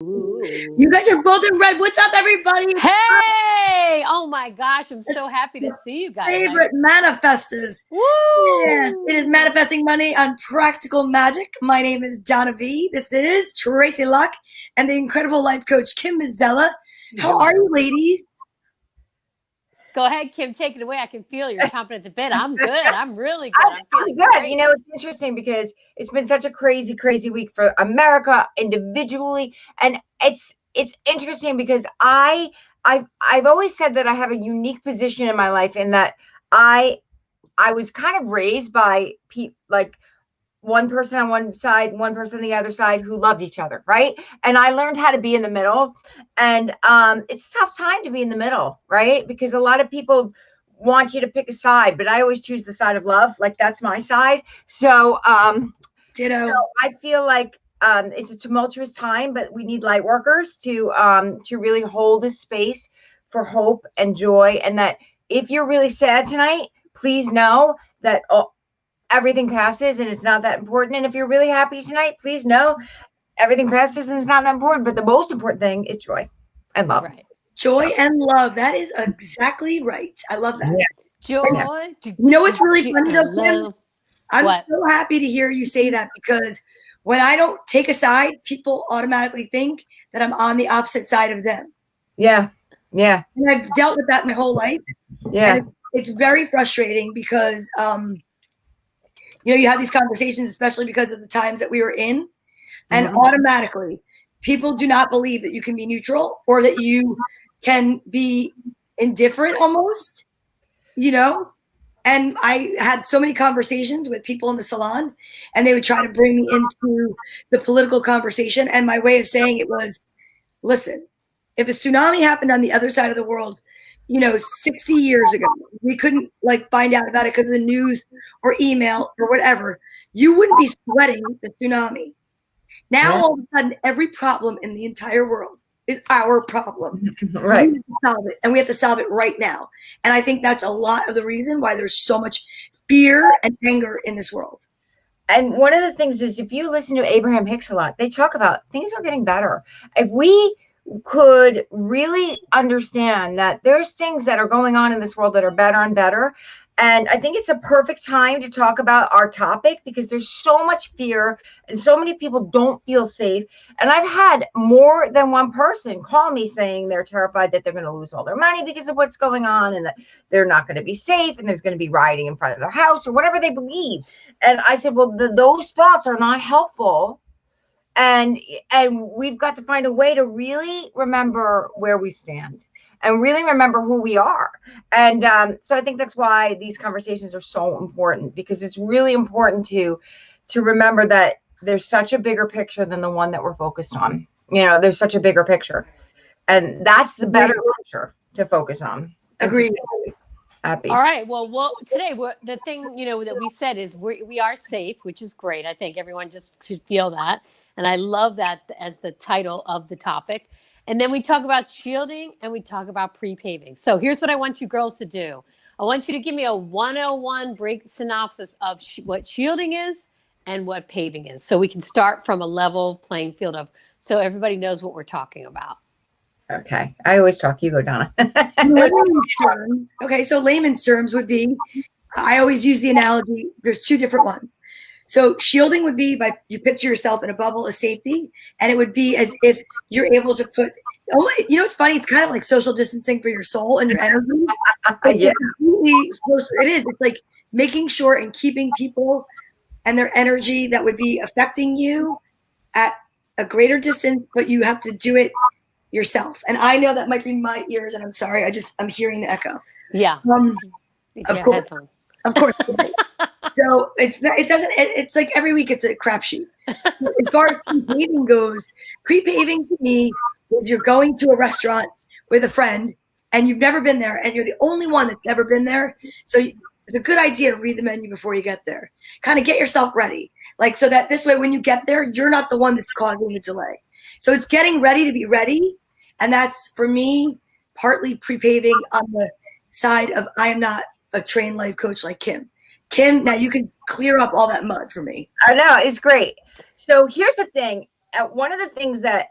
Ooh. You guys are both in red. What's up, everybody? Hey! Oh my gosh, I'm so happy to see you guys. Favorite manifestors. Woo! Yes, it is Manifesting Money on Practical Magic. My name is Donna Vee. This is Tracy, Locke, and the incredible life coach, Kim Mazzella. How are you, ladies? Go ahead, Kim, take it away. I can feel you're chomping at the bit. I'm good. I'm really good. I'm feeling good. great. You know, it's interesting because it's been such a crazy week for America individually, and it's interesting because I've always said that I have a unique position in my life in that I was kind of raised by like one person on one side, one person on the other side who loved each other, right? And I learned how to be in the middle. And it's a tough time to be in the middle, right? Because a lot of people want you to pick a side, but I always choose the side of love. Like, that's my side. So, Ditto. so I feel like it's a tumultuous time, but we need light workers to really hold a space for hope and joy. And that if you're really sad tonight, please know that everything passes and it's not that important. And if you're really happy tonight, please know everything passes and it's not that important. But the most important thing is joy and love. Right. Joy and love. That is exactly right. I love that. Yeah. Joy. Yeah. You know what's really funny though, Kim? Love. I'm What? so happy to hear you say that, because when I don't take a side, people automatically think that I'm on the opposite side of them. Yeah. Yeah. And I've dealt with that my whole life. Yeah. And it's very frustrating because, you have these conversations, especially because of the times that we were in, and automatically people do not believe that you can be neutral or that you can be indifferent almost, And I had so many conversations with people in the salon, and they would try to bring me into the political conversation. And my way of saying it was, listen, if a tsunami happened on the other side of the world, 60 years ago, we couldn't find out about it because of the news or email or whatever, you wouldn't be sweating the tsunami. Now, all of a sudden, every problem in the entire world is our problem. Right. We need to solve it, and we have to solve it right now. And I think that's a lot of the reason why there's so much fear and anger in this world. And one of the things is, if you listen to Abraham Hicks a lot, they talk about things are getting better. If we could really understand that there's things that are going on in this world that are better and better. And I think it's a perfect time to talk about our topic because there's so much fear and so many people don't feel safe. And I've had more than one person call me saying they're terrified that they're going to lose all their money because of what's going on and that they're not going to be safe and there's going to be rioting in front of their house or whatever they believe. And I said, well, those thoughts are not helpful. And we've got to find a way to really remember where we stand and really remember who we are. And so I think that's why these conversations are so important, because it's really important to remember that there's such a bigger picture than the one that we're focused on. There's such a bigger picture, and that's the better picture to focus on. Agreed. Happy. All right. Well, today the thing that we said is we are safe, which is great. I think everyone just should feel that. And I love that as the title of the topic. And then we talk about shielding and we talk about pre-paving. So here's what I want you girls to do. I want you to give me a 101 synopsis of what shielding is and what paving is. So we can start from a level playing field so everybody knows what we're talking about. Okay. I always talk. You go, Donna. Okay. So layman's terms would be, I always use the analogy. There's two different ones. So shielding would be you picture yourself in a bubble of safety, and it would be as if you're able to put, it's funny. It's kind of like social distancing for your soul and your energy. Yeah. It is. It's like making sure and keeping people and their energy that would be affecting you at a greater distance, but you have to do it yourself. And I know that might be my ears, and I'm sorry. I'm hearing the echo. Yeah. Of course. Headphones. Of course. So it's like every week it's a crapshoot. As far as pre-paving goes, pre-paving to me is you're going to a restaurant with a friend and you've never been there and you're the only one that's never been there. So it's a good idea to read the menu before you get there. Kind of get yourself ready. So that this way when you get there, you're not the one that's causing the delay. So it's getting ready to be ready. And that's, for me, partly pre-paving on the side of I am not a trained life coach like Kim. Kim, now you can clear up all that mud for me. I know, it's great. So here's the thing. One of the things that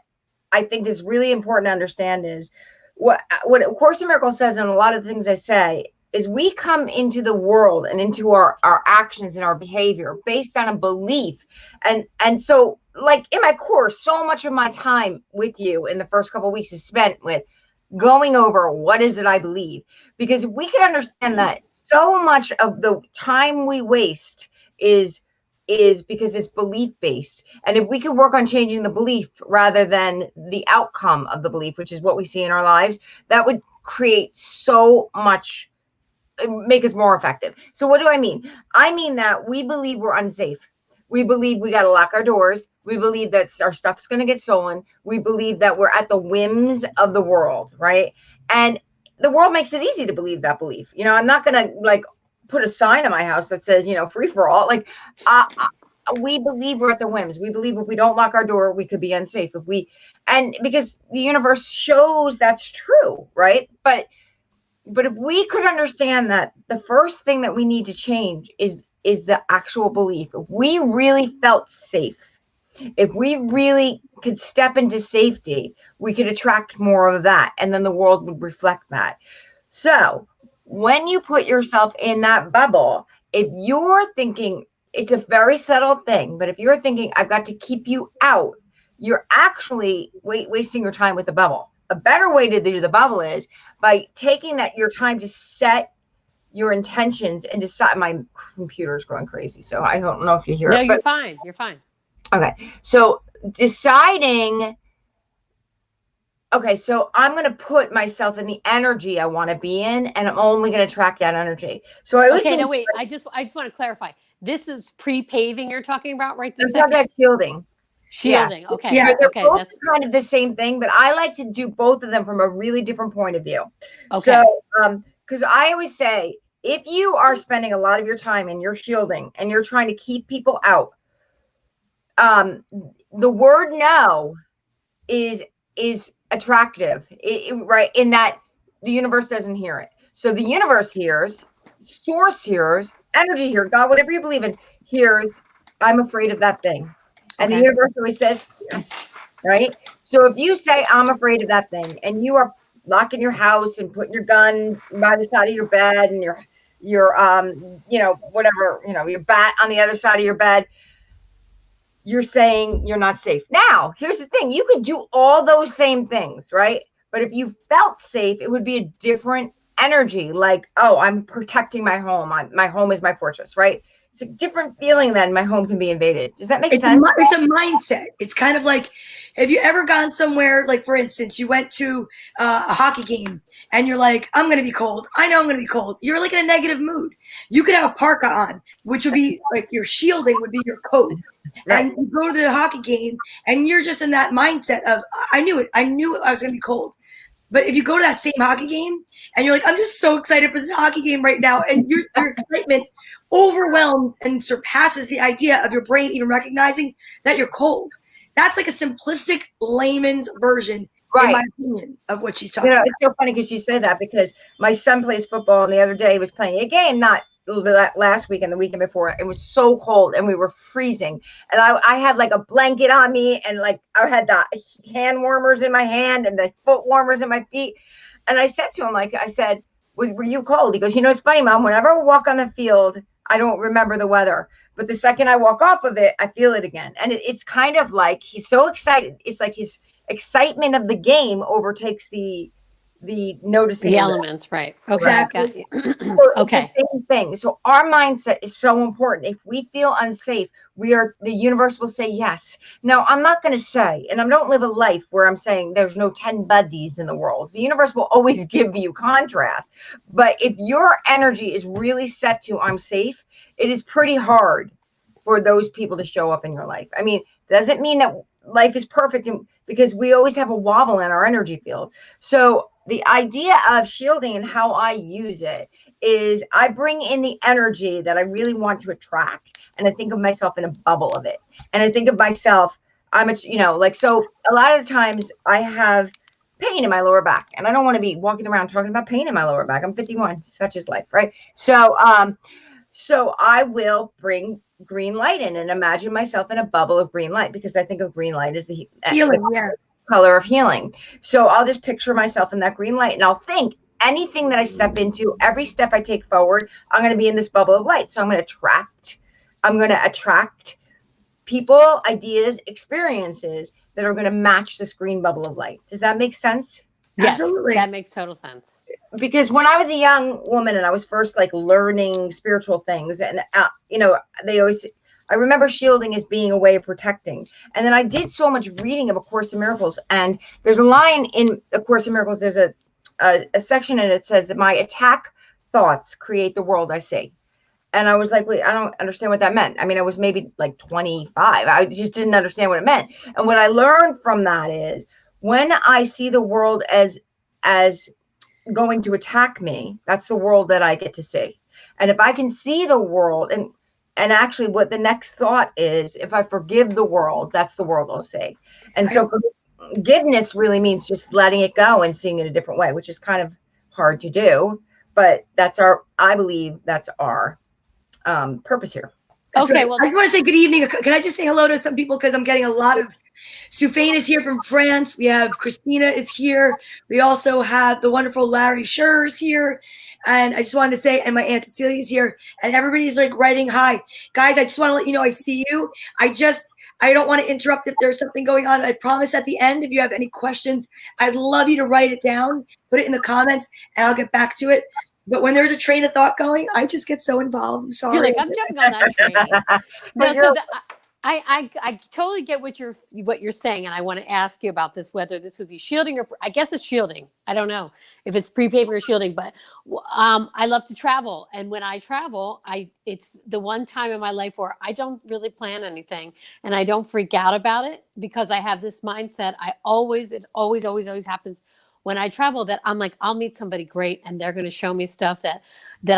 I think is really important to understand is what A Course in Miracles says, and a lot of the things I say, is we come into the world and into our actions and our behavior based on a belief. And so, like in my course, so much of my time with you in the first couple of weeks is spent with going over what is it I believe. Because if we can understand that so much of the time we waste is because it's belief based. And if we could work on changing the belief rather than the outcome of the belief, which is what we see in our lives, that would create so much, make us more effective. So what do I mean? I mean that we believe we're unsafe. We believe we got to lock our doors. We believe that our stuff's going to get stolen. We believe that we're at the whims of the world, right? And the world makes it easy to believe that belief. You know, I'm not going to like put a sign in my house that says, you know, free for all. Like, we believe we're at the whims. We believe if we don't lock our door, we could be unsafe. And because the universe shows that's true, right? But if we could understand that the first thing that we need to change is the actual belief. If we really felt safe, if we really could step into safety, we could attract more of that, and then the world would reflect that. So when you put yourself in that bubble, if you're thinking, it's a very subtle thing, but if you're thinking, I've got to keep you out, you're actually wasting your time with the bubble. A better way to do the bubble is by taking your time to set your intentions and decide. My computer's going crazy, so I don't know if you hear it. No, you're fine. You're fine. Okay. So deciding, okay, so I'm going to put myself in the energy I want to be in, and I'm only going to track that energy. So I Okay, no, wait. I just want to clarify. This is pre-paving you're talking about, right? I'm talking about shielding. Shielding. Yeah. Okay. Yeah. They're Okay. both That's kind of the same thing, but I like to do both of them from a really different point of view. okay. So, because I always say, if you are spending a lot of your time and you're shielding and you're trying to keep people out, the word no is attractive, right? In that the universe doesn't hear it. So the universe hears, source hears, energy hears, God, whatever you believe in, hears, I'm afraid of that thing. And the universe always says, yes, right? So if you say, I'm afraid of that thing, and you are locking your house and putting your gun by the side of your bed and your you know, whatever, you know, your bat on the other side of your bed, you're saying you're not safe. Now, here's the thing. You could do all those same things, right? But if you felt safe, it would be a different energy. Like, oh, I'm protecting my home. My home is my fortress, right? It's a different feeling than my home can be invaded. Does that make sense? It's a mindset. It's kind of like, have you ever gone somewhere, like for instance, you went to a hockey game and you're like, I'm going to be cold. I know I'm going to be cold. You're like in a negative mood. You could have a parka on, which would be like your shielding would be your coat. Right. And you go to the hockey game and you're just in that mindset of, I knew it. I knew I was going to be cold. But if you go to that same hockey game and you're like, I'm just so excited for this hockey game right now, and your excitement overwhelms and surpasses the idea of your brain even recognizing that you're cold. That's like a simplistic layman's version, right, in my opinion, of what she's talking about. It's so funny because you say that, because my son plays football, and the other day he was playing a game, not last week and the weekend before. It was so cold and we were freezing, and I had like a blanket on me, and like I had the hand warmers in my hand and the foot warmers in my feet. And I said to him, like, I said, were you cold? He goes, you know, it's funny, Mom, whenever I walk on the field, I don't remember the weather, but the second I walk off of it, I feel it again. And it's kind of like he's so excited. It's like his excitement of the game overtakes the noticing the elements, right? Okay. Exactly. Okay. The same thing. So our mindset is so important. If we feel unsafe, the universe will say yes. Now, I'm not going to say, and I don't live a life where I'm saying there's no 10 buddies in the world. The universe will always give you contrast. But if your energy is really set to I'm safe, it is pretty hard for those people to show up in your life. I mean, doesn't mean that life is perfect, because we always have a wobble in our energy field. So the idea of shielding and how I use it is I bring in the energy that I really want to attract, and I think of myself in a bubble of it. And I think of myself, so a lot of the times I have pain in my lower back, and I don't want to be walking around talking about pain in my lower back. I'm 51, such is life, right? So I will bring green light in and imagine myself in a bubble of green light, because I think of green light as the healing. Yeah. color of healing. So I'll just picture myself in that green light, and I'll think anything that I step into, every step I take forward, I'm going to be in this bubble of light. So I'm going to attract people, ideas, experiences that are going to match this green bubble of light. Does that make sense? Yes, Absolutely. that makes total sense. Because when I was a young woman and I was first like learning spiritual things, and I remember shielding as being a way of protecting. And then I did so much reading of A Course in Miracles, and there's a line in A Course in Miracles. There's a section in it says that my attack thoughts create the world I see. And I was like, wait, I don't understand what that meant. I mean, I was maybe like 25. I just didn't understand what it meant. And what I learned from that is when I see the world as going to attack me, that's the world that I get to see. And if I can see the world, and actually what the next thought is, if I forgive the world, that's the world I'll see. And so forgiveness really means just letting it go and seeing it a different way, which is kind of hard to do, but I believe that's our purpose here. That's Okay, right. well, I just want to say good evening. Can I just say hello to some people, because I'm getting a lot of. Sufane is here from France. We have Christina is here. We also have the wonderful Larry Scher is here. And I just wanted to say, and my Aunt Cecilia is here. And everybody's like writing hi. Guys, I just want to let you know I see you. I don't want to interrupt if there's something going on. I promise at the end, if you have any questions, I'd love you to write it down, put it in the comments, and I'll get back to it. But when there's a train of thought going, I just get so involved. I'm sorry. you're like, I'm jumping on that train. No, so I totally get what you're saying, and I want to ask you about this, whether this would be shielding or I guess it's shielding. I don't know if it's pre-paving or shielding, but I love to travel, and when I travel, it's the one time in my life where I don't really plan anything, and I don't freak out about it because I have this mindset. It always happens when I travel that I'm like, I'll meet somebody great, and they're going to show me stuff that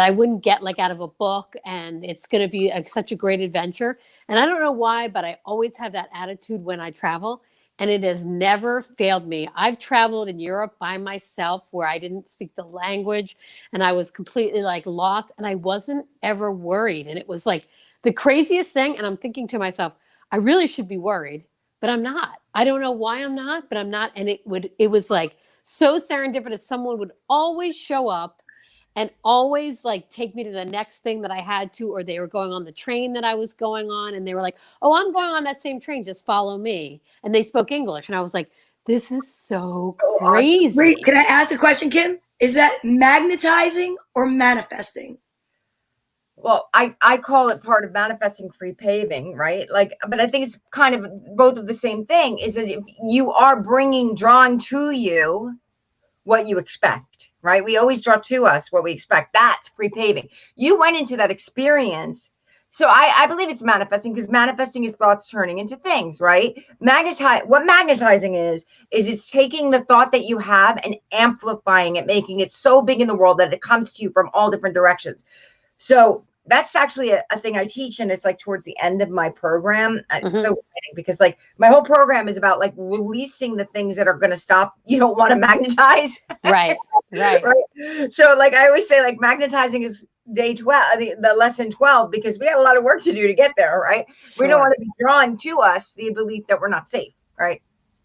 I wouldn't get like out of a book, and it's going to be such a great adventure. And I don't know why, but I always have that attitude when I travel, and it has never failed me. I've traveled in Europe by myself where I didn't speak the language, and I was completely like lost, and I wasn't ever worried. And it was like the craziest thing. And I'm thinking to myself, I really should be worried, but I'm not. I don't know why I'm not, but I'm not. And it was like so serendipitous. Someone would always show up and always like take me to the next thing that I had to, or they were going on the train that I was going on, and they were like, oh, I'm going on that same train, just follow me. And they spoke English. And I was like, this is so crazy. Wait, can I ask a question, Kim? Is that magnetizing or manifesting? Well, I call it part of manifesting free paving, right? Like, but I think it's kind of both of the same thing, is that if you are drawing to you what you expect, right? We always draw to us what we expect. That's free paving. You went into that experience. So I believe it's manifesting, because manifesting is thoughts turning into things, right? What magnetizing is it's taking the thought that you have and amplifying it, making it so big in the world that it comes to you from all different directions. So that's actually a thing I teach, and it's like towards the end of my program. It's so exciting, because like my whole program is about like releasing the things that are going to stop you don't want to magnetize. Right. Right. So like I always say, like magnetizing is day 12, the lesson 12, because we got a lot of work to do to get there, right? Sure. We don't want to be drawing to us the belief that we're not safe, right?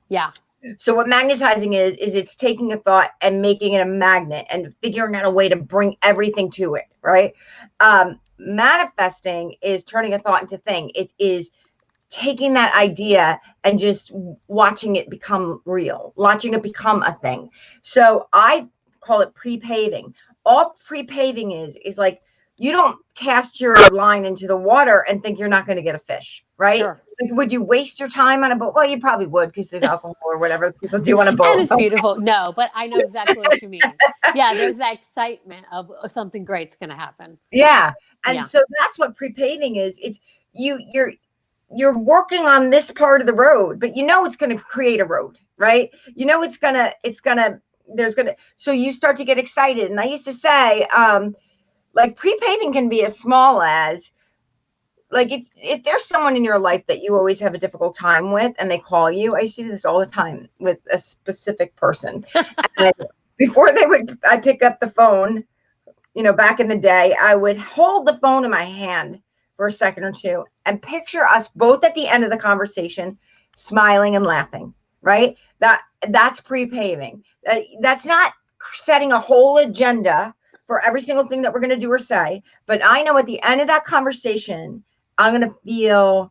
Yeah. So what magnetizing is it's taking a thought and making it a magnet and figuring out a way to bring everything to it, right? Manifesting is turning a thought into thing. It is taking that idea and just watching it become real, watching it become a thing. So I call it pre-paving. All pre-paving is like, you don't cast your line into the water and think you're not going to get a fish, right? Sure. Like, would you waste your time on a boat? Well, you probably would, because there's alcohol or whatever people do on a boat. And it's beautiful. No, but I know exactly what you mean. Yeah, there's that excitement of something great's going to happen. Yeah. And so that's what pre-paving is. It's you're working on this part of the road, but you know it's going to create a road, right? You know so you start to get excited. And I used to say, like pre-paving can be as small as, like if there's someone in your life that you always have a difficult time with and they call you. I used to do this all the time with a specific person. And before I pick up the phone, back in the day, I would hold the phone in my hand for a second or two and picture us both at the end of the conversation, smiling and laughing. right? That's pre-paving. That's not setting a whole agenda for every single thing that we're going to do or say. But I know at the end of that conversation, I'm going to feel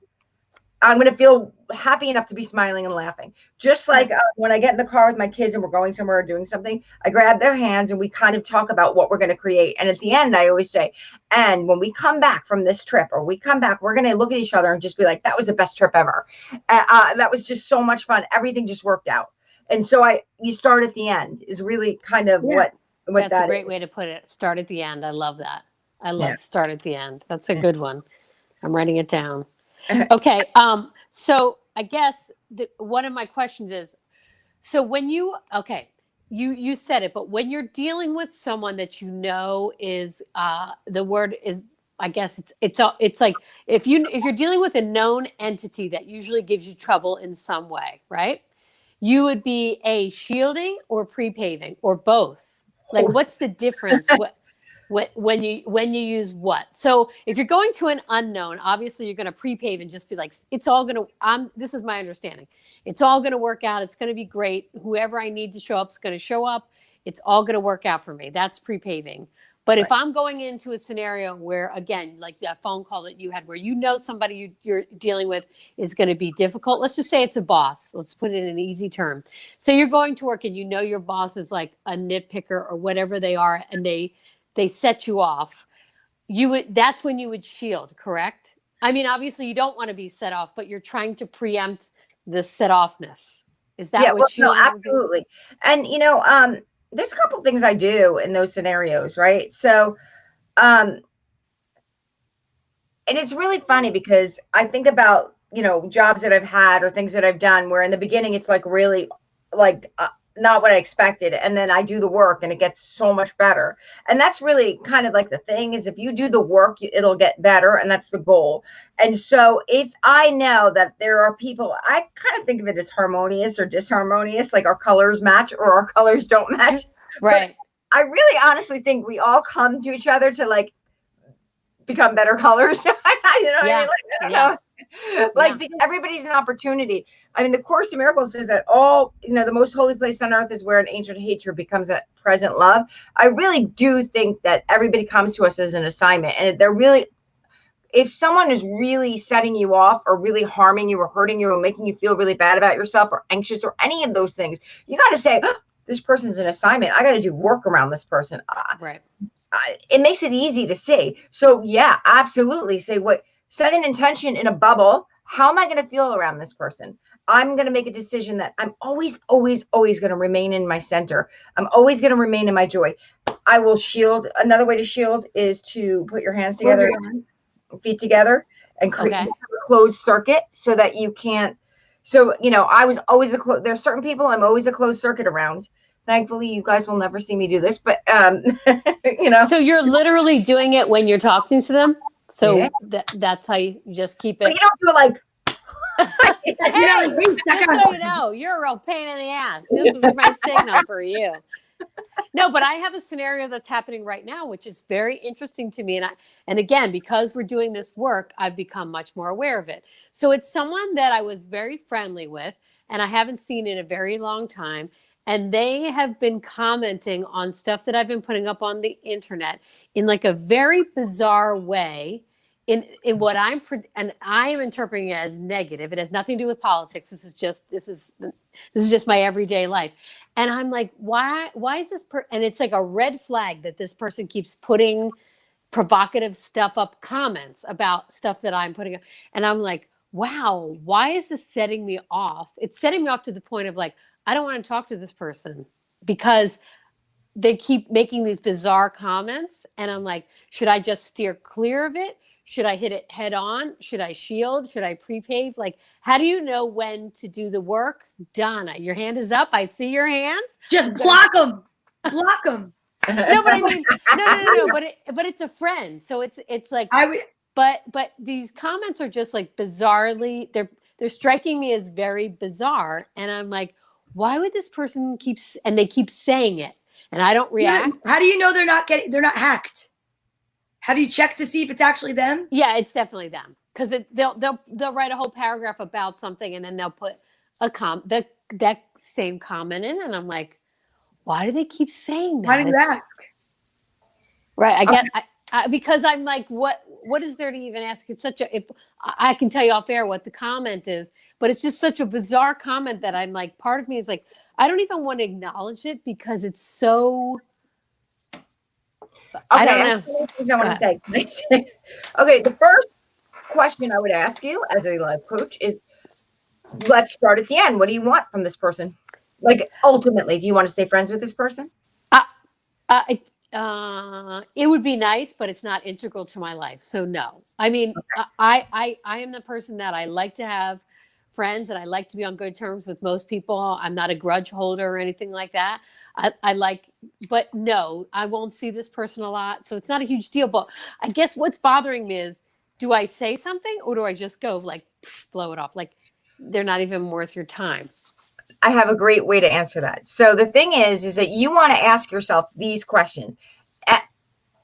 happy enough to be smiling and laughing. Just like when I get in the car with my kids and we're going somewhere or doing something, I grab their hands and we kind of talk about what we're going to create. And at the end, I always say, and when we come back from this trip or we come back, we're going to look at each other and just be like, that was the best trip ever. That was just so much fun. Everything just worked out. And so you start at the end is really kind of what that's a great way to put it. Start at the end. I love that. I love start at the end. That's a good one. I'm writing it down. Okay. So I guess one of my questions is, so when you said it, but when you're dealing with someone that you know is, the word is, I guess it's like, if you're dealing with a known entity that usually gives you trouble in some way, right? You would be shielding or pre-paving or both. Like, what's the difference? When you use what? So if you're going to an unknown, obviously you're going to pre-pave and just be like, it's all going to, this is my understanding. It's all going to work out. It's going to be great. Whoever I need to show up is going to show up. It's all going to work out for me. That's pre-paving. But if I'm going into a scenario where, again, like that phone call that you had, where you know somebody you're dealing with is going to be difficult. Let's just say it's a boss. Let's put it in an easy term. So you're going to work and you know your boss is like a nitpicker or whatever they are, and they set you off. That's when you would shield, correct? I mean, obviously you don't want to be set off, but you're trying to preempt the set offness. Is that what you? No, absolutely. And there's a couple things I do in those scenarios, right? So, and it's really funny because I think about, jobs that I've had or things that I've done where in the beginning it's like really like not what I expected. And then I do the work and it gets so much better. And that's really kind of like the thing is if you do the work, it'll get better. And that's the goal. And so if I know that there are people, I kind of think of it as harmonious or disharmonious, like our colors match or our colors don't match. Right. But I really honestly think we all come to each other to like become better colors. What I mean? Like, I don't know. Like everybody's an opportunity. I mean, the Course in Miracles says that all, the most holy place on earth is where an ancient hatred becomes a present love. I really do think that everybody comes to us as an assignment, and if someone is really setting you off or really harming you or hurting you or making you feel really bad about yourself or anxious or any of those things, you got to say, this person's an assignment. I got to do work around this person. Right. It makes it easy to see. So yeah, absolutely. Set an intention in a bubble. How am I going to feel around this person? I'm going to make a decision that I'm always, always, always going to remain in my center. I'm always going to remain in my joy. I will shield. Another way to shield is to put your hands together, feet together, and create a closed circuit so that you can't. So, I was always there's certain people I'm always a closed circuit around. Thankfully, you guys will never see me do this, but, So you're literally doing it when you're talking to them? So that's how you just keep it. But you don't do it like. Just so you know, you're a real pain in the ass. This is my signal for you. No, but I have a scenario that's happening right now, which is very interesting to me. And again, because we're doing this work, I've become much more aware of it. So it's someone that I was very friendly with, and I haven't seen in a very long time. And they have been commenting on stuff that I've been putting up on the internet in like a very bizarre way. In what I am interpreting it as negative. It has nothing to do with politics. This is just my everyday life. And I'm like, why is this and it's like a red flag that this person keeps putting provocative stuff up, comments about stuff that I'm putting up. And I'm like, wow, why is this setting me off? It's setting me off to the point of like, I don't want to talk to this person because they keep making these bizarre comments. And I'm like, should I just steer clear of it? Should I hit it head on? Should I shield? Should I pre-pave? Like, how do you know when to do the work? Donna, your hand is up. I see your hands. Just block them. Block them. No, but I mean, no. But it's a friend. So it's like, but these comments are just like bizarrely, they're striking me as very bizarre. And I'm like, why would this person and they keep saying it and I don't react. How do you know they're not hacked? Have you checked to see if it's actually them? Yeah, it's definitely them. Because they'll write a whole paragraph about something and then they'll put the that same comment in, and I'm like, why do they keep saying that? Why did you ask? Right. I get because I'm like, what is there to even ask? It's such a, if I can tell you off air what the comment is, but it's just such a bizarre comment that I'm like, part of me is like, I don't even want to acknowledge it because it's so, I don't know. I want to say. Okay, the first question I would ask you as a life coach is, let's start at the end. What do you want from this person? Like, ultimately, do you want to stay friends with this person? It would be nice, but it's not integral to my life. So no, I mean, I am the person that I like to have friends and I like to be on good terms with most people. I'm not a grudge holder or anything like that. I like, but no, I won't see this person a lot. So it's not a huge deal. But I guess what's bothering me is, do I say something or do I just go like, blow it off? Like they're not even worth your time. I have a great way to answer that. So the thing is that you want to ask yourself these questions.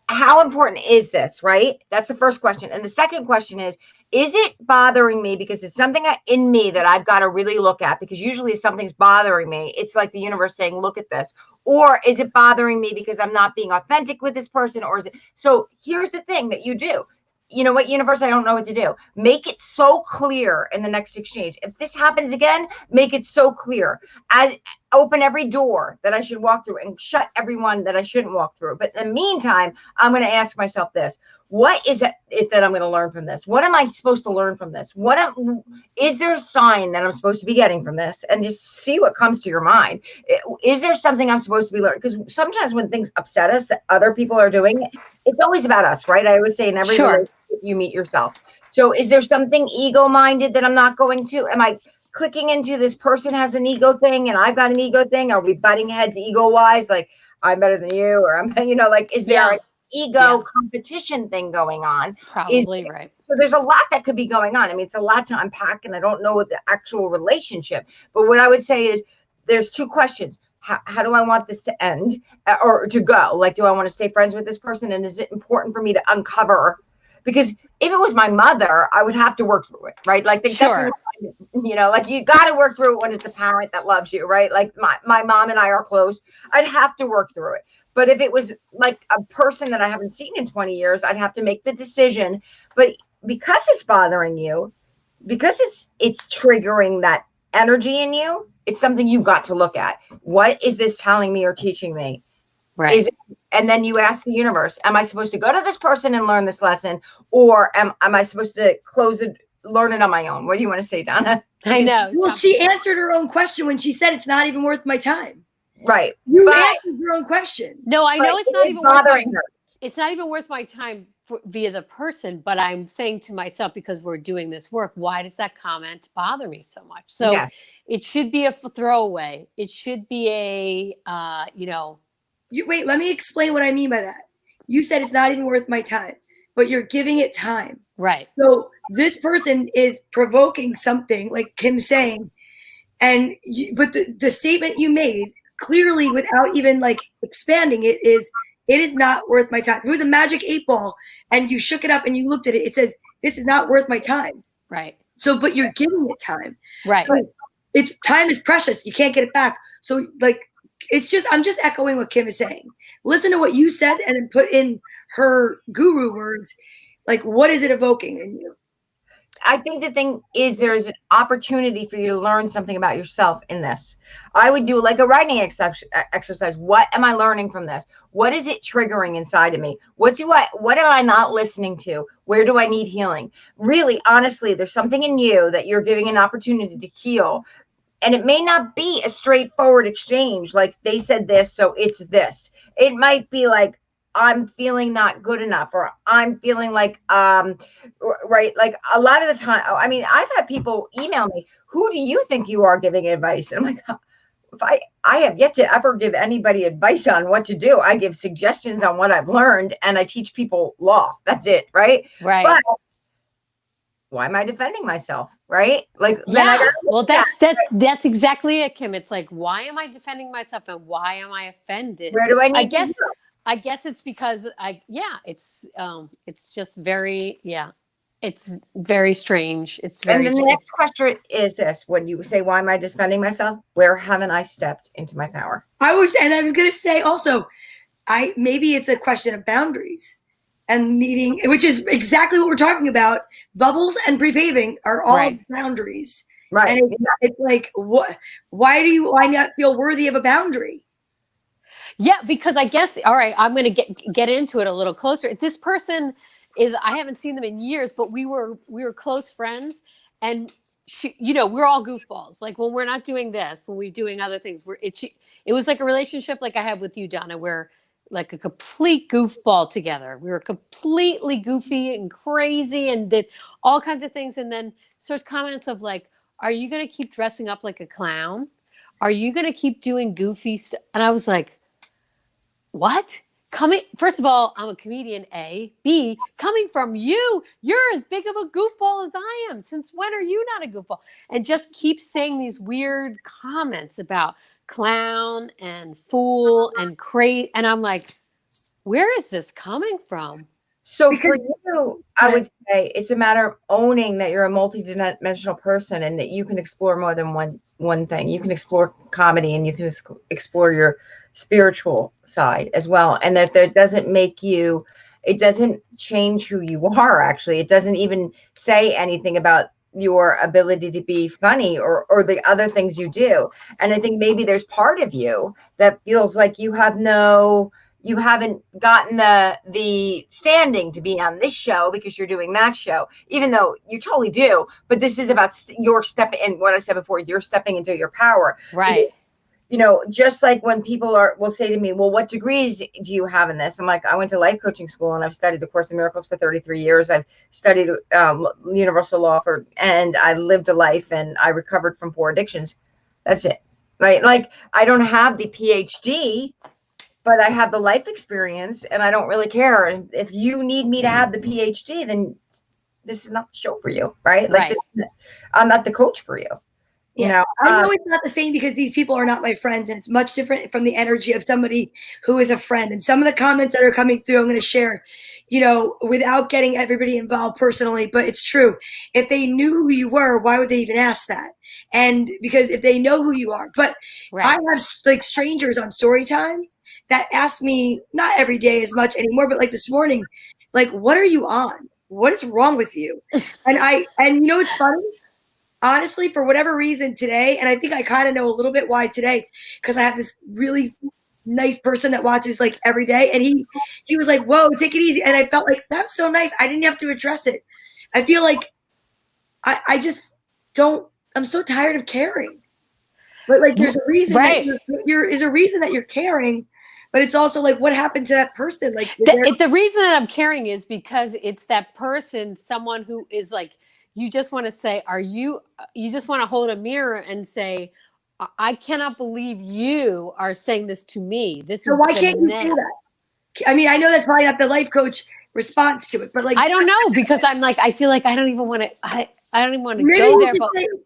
How important is this, right? That's the first question. And the second question is it bothering me because it's something in me that I've got to really look at? Because usually if something's bothering me, it's like the universe saying, look at this. Or is it bothering me because I'm not being authentic with this person? Or is it? So here's the thing that you do. You know what, universe, I don't know what to do. Make it so clear in the next exchange. If this happens again, make it so clear. Open every door that I should walk through and shut everyone that I shouldn't walk through. But in the meantime, I'm going to ask myself this. What is it that I'm going to learn from this? What am I supposed to learn from this? Is there a sign that I'm supposed to be getting from this? And just see what comes to your mind. Is there something I'm supposed to be learning? Because sometimes when things upset us that other people are doing, it's always about us, right? I always say in every relationship you meet yourself. So is there something ego-minded that I'm not going to? Am I clicking into this person has an ego thing and I've got an ego thing? Are we butting heads ego-wise? Like I'm better than you, or I'm, like, is there an ego competition thing going on? Probably right. So there's a lot that could be going on. I mean, it's a lot to unpack and I don't know what the actual relationship, but what I would say is there's two questions. How do I want this to end or to go? Like, do I want to stay friends with this person? And is it important for me to uncover? Because if it was my mother, I would have to work through it, right? Like, like you got to work through it when it's a parent that loves you, right? Like my mom and I are close. I'd have to work through it. But if it was like a person that I haven't seen in 20 years, I'd have to make the decision. But because it's bothering you, because it's triggering that energy in you, it's something you've got to look at. What is this telling me or teaching me? Right. And then you ask the universe, am I supposed to go to this person and learn this lesson? Or am I supposed to learn it on my own? What do you want to say, Donna? I know. Well, she answered her own question when she said it's not even worth my time. Right. You answered your own question. No, I know it's not even bothering her. It's not even worth my time via the person, but I'm saying to myself, because we're doing this work, why does that comment bother me so much? So it should be a throwaway. It should be a, wait, let me explain what I mean by that. You said it's not even worth my time, but you're giving it time. Right. So this person is provoking something, like Kim's saying, but the statement you made clearly, without even like expanding it, is not worth my time. If it was a magic 8-ball and you shook it up and you looked at it, it says, this is not worth my time. Right. So, but you're giving it time. Right. So time is precious. You can't get it back. So like, I'm just echoing what Kim is saying. Listen to what you said and then put in her guru words. Like, what is it evoking in you? I think the thing is there's an opportunity for you to learn something about yourself in this. I would do like a writing exercise. What am I learning from this? What is it triggering inside of me? What am I not listening to? Where do I need healing? Really, honestly, there's something in you that you're giving an opportunity to heal. And it may not be a straightforward exchange. Like they said this, so it's this. It might be like, I'm feeling not good enough, or I'm feeling like, right. Like a lot of the time, I mean, I've had people email me, who do you think you are giving advice? And I'm like, if I have yet to ever give anybody advice on what to do. I give suggestions on what I've learned and I teach people law. That's it. Right. Right. But why am I defending myself? Right. Like, well, that's exactly it, Kim. It's like, why am I defending myself and why am I offended? Where do I need to I guess it's because it's just very, It's very strange. It's And very then the strange. next question is this: when you say, "Why am I defending myself?" Where haven't I stepped into my power? I was going to say also, maybe it's a question of boundaries and needing, which is exactly what we're talking about. Bubbles and pre-paving are all boundaries. Right. And it's like, why not feel worthy of a boundary? Yeah, because I guess, all right, I'm going to get into it a little closer. This person I haven't seen them in years, but we were close friends, and we're all goofballs. Like when we're not doing this, when we're doing other things, it was like a relationship like I have with you, Donna, where like a complete goofball together. We were completely goofy and crazy and did all kinds of things. And then starts comments of like, are you going to keep dressing up like a clown? Are you going to keep doing goofy stuff? And I was like, what? First of all, I'm a comedian, A. B, coming from you, you're as big of a goofball as I am. Since when are you not a goofball? And just keep saying these weird comments about clown and fool and crazy. And I'm like, where is this coming from? So for you, I would say it's a matter of owning that you're a multidimensional person and that you can explore more than one thing. You can explore comedy and you can explore your spiritual side as well. And that doesn't it doesn't change who you are, actually. It doesn't even say anything about your ability to be funny or the other things you do. And I think maybe there's part of you that feels like you haven't gotten the standing to be on this show because you're doing that show, even though you totally do. But this is about your step in what I said before, you're stepping into your power. Right. Because, just like when people will say to me, well, what degrees do you have in this? I'm like, I went to life coaching school and I've studied the Course in Miracles for 33 years. I've studied universal law and I lived a life and I recovered from 4 addictions. That's it. Right. Like I don't have the PhD, but I have the life experience and I don't really care. And if you need me to have the PhD, then this is not the show for you. Right. Like I'm not the coach for you. Yeah, I know it's not the same because these people are not my friends, and it's much different from the energy of somebody who is a friend. And some of the comments that are coming through, I'm going to share, without getting everybody involved personally, but it's true. If they knew who you were, why would they even ask that? And because if they know who you are, but I have like strangers on Storytime that ask me, not every day as much anymore, but like this morning, like, what are you on? What is wrong with you? And it's funny. Honestly, for whatever reason today, and I think I kind of know a little bit why today, because I have this really nice person that watches like every day, and he was like, whoa, take it easy. And I felt like that's so nice. I didn't have to address it. I feel like I just don't, I'm so tired of caring. But like there's a reason that is a reason that you're caring, but it's also like what happened to that person? Like the reason that I'm caring is because it's that person, someone who is like, you just want to say, you just want to hold a mirror and say, I cannot believe you are saying this to me. So why can't you do that? I mean, I know that's probably not the life coach response to it, but like, I don't know, because I'm like, I feel like I don't even want to, I don't even want to go there.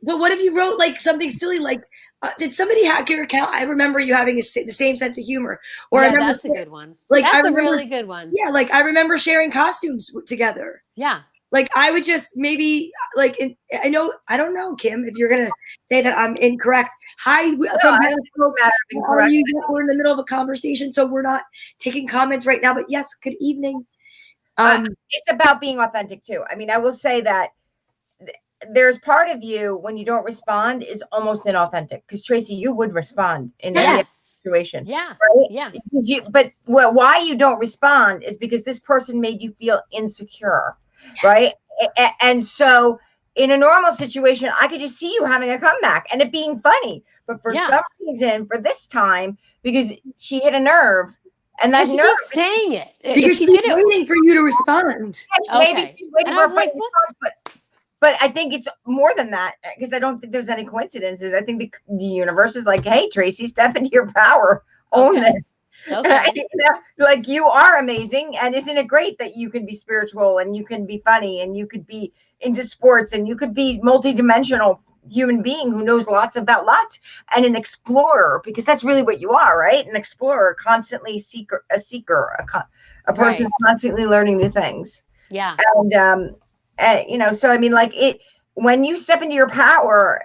But what if you wrote like something silly, like, did somebody hack your account? I remember you having the same sense of humor. Or yeah, that's a good one. Like that's a really good one. Yeah, like I remember sharing costumes together. Yeah. Like I would just maybe like I don't know, Kim, if you're gonna say that I'm incorrect. Hi, how are you? We're in the middle of a conversation, so we're not taking comments right now. But yes, good evening. It's about being authentic too. I mean, I will say that there's part of you when you don't respond is almost inauthentic. Because Tracy, you would respond in any situation. Yeah. Right? Yeah. But why you don't respond is because this person made you feel insecure. Right. And so in a normal situation, I could just see you having a comeback and it being funny. But for some reason, for this time, because she hit a nerve, and that nerve keeps saying it because she did waiting for you to respond. Maybe she's waiting for a funny response, but I think it's more than that, because I don't think there's any coincidences. I think the universe is like, hey, Tracy, step into your power, own this. Okay. Like you are amazing, and isn't it great that you can be spiritual and you can be funny and you could be into sports and you could be multidimensional human being who knows lots about lots, and an explorer, because that's really what you are, right? An explorer, constantly a seeker, a person constantly learning new things. Yeah. So I mean, like when you step into your power,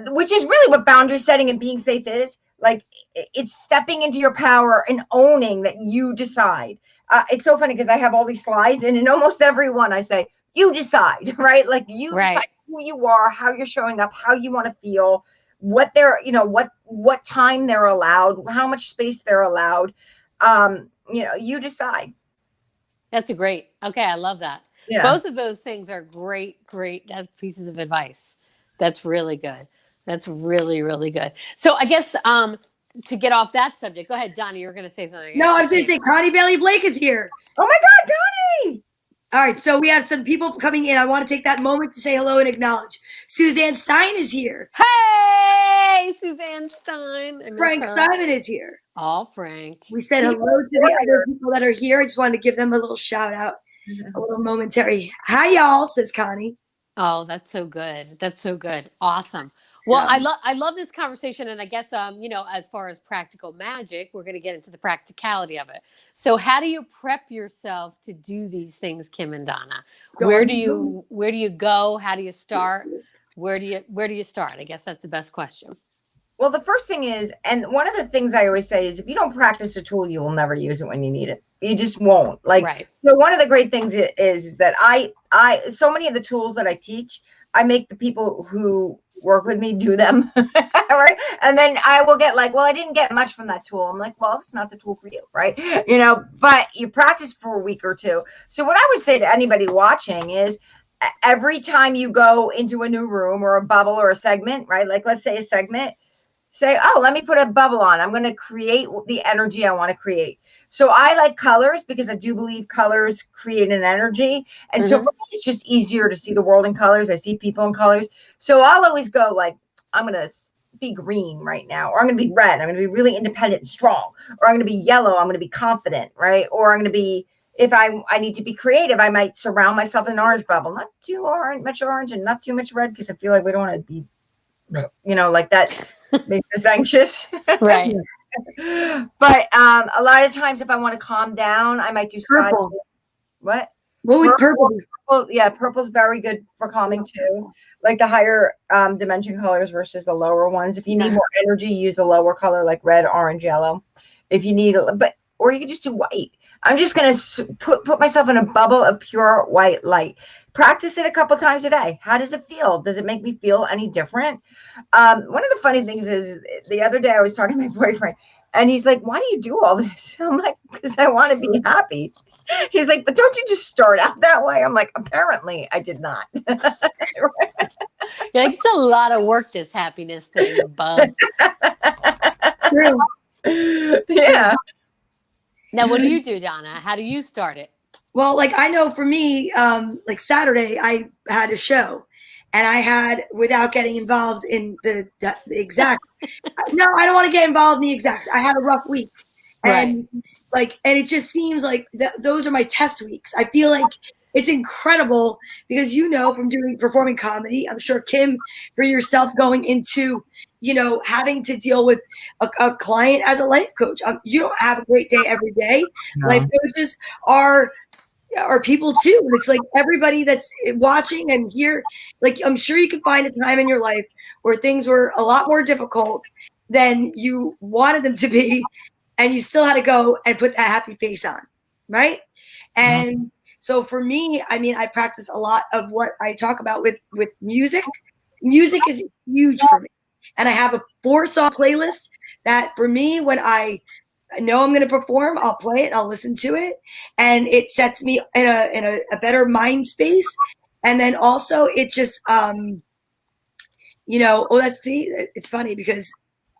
which is really what boundary setting and being safe is, like it's stepping into your power and owning that you decide. It's so funny because I have all these slides, and in almost every one I say, you decide, right? Like you decide who you are, how you're showing up, how you want to feel, what they're, what time they're allowed, how much space they're allowed. You decide. That's great. Okay. I love that. Yeah. Both of those things are great pieces of advice. That's really good. That's really, really good. So I guess to get off that subject, go ahead, Donna. You were going to say something. No, I was going to say Connie Bailey Blake is here. Oh my God, Connie! All right, so we have some people coming in. I want to take that moment to say hello and acknowledge. Suzanne Stein is here. Hey, Suzanne Stein. Frank Simon is here. Oh, Frank. We said hello to the other people that are here. I just wanted to give them a little shout out, a little momentary. Hi, y'all, says Connie. Oh, that's so good. That's so good. Awesome. Well, I love this conversation, and I guess as far as practical magic, we're going to get into the practicality of it. So, how do you prep yourself to do these things, Kim and Donna? Where do you go? How do you start? Where do you start? I guess that's the best question. Well, the first thing is, and one of the things I always say is, if you don't practice a tool, you will never use it when you need it. You just won't. So one of the great things is that I so many of the tools that I teach, I make the people who work with me do them, right? And then I will get like, well, I didn't get much from that tool. I'm like, well, it's not the tool for you, right? But you practice for a week or two. So what I would say to anybody watching is, every time you go into a new room or a bubble or a segment, right? Like let's say a segment, say, oh, let me put a bubble on. I'm going to create the energy I want to create. So I like colors because I do believe colors create an energy. And so it's just easier to see the world in colors. I see people in colors. So I'll always go like, I'm going to be green right now, or I'm going to be red. I'm going to be really independent and strong, or I'm going to be yellow. I'm going to be confident, right? Or I'm going to be, if I need to be creative, I might surround myself in an orange bubble, not too much orange and not too much red, because I feel like we don't want to be, like that makes us anxious. Right. But a lot of times if I want to calm down, I might do sky. What would purple? Yeah, purple's very good for calming too. Like the higher dimension colors versus the lower ones. If you need more energy, use a lower color like red, orange, yellow. If you need, or you can just do white. I'm just going to put myself in a bubble of pure white light. Practice it a couple times a day. How does it feel? Does it make me feel any different? One of the funny things is, the other day I was talking to my boyfriend, and he's like, why do you do all this? I'm like, because I want to be happy. He's like, but don't you just start out that way? I'm like, apparently I did not. Yeah, it's a lot of work, this happiness thing, bub. Yeah. Now, what do you do, Donna? How do you start it? Well, like I know for me, like Saturday, I had a show, and I had, without getting involved in the exact, no, I don't want to get involved in the exact. I had a rough week, and and it just seems like those are my test weeks. I feel like it's incredible because from performing comedy, I'm sure Kim, for yourself going into having to deal with a client as a life coach. You don't have a great day every day. No. Life coaches are people too. And it's like everybody that's watching and here, like I'm sure you can find a time in your life where things were a lot more difficult than you wanted them to be, and you still had to go and put that happy face on, right? And so for me, I mean, I practice a lot of what I talk about with music. Music is huge for me. And I have a 4-song playlist that for me, when I know I'm going to perform, I'll play it, I'll listen to it, and it sets me in a better mind space. And then also it just, it's funny because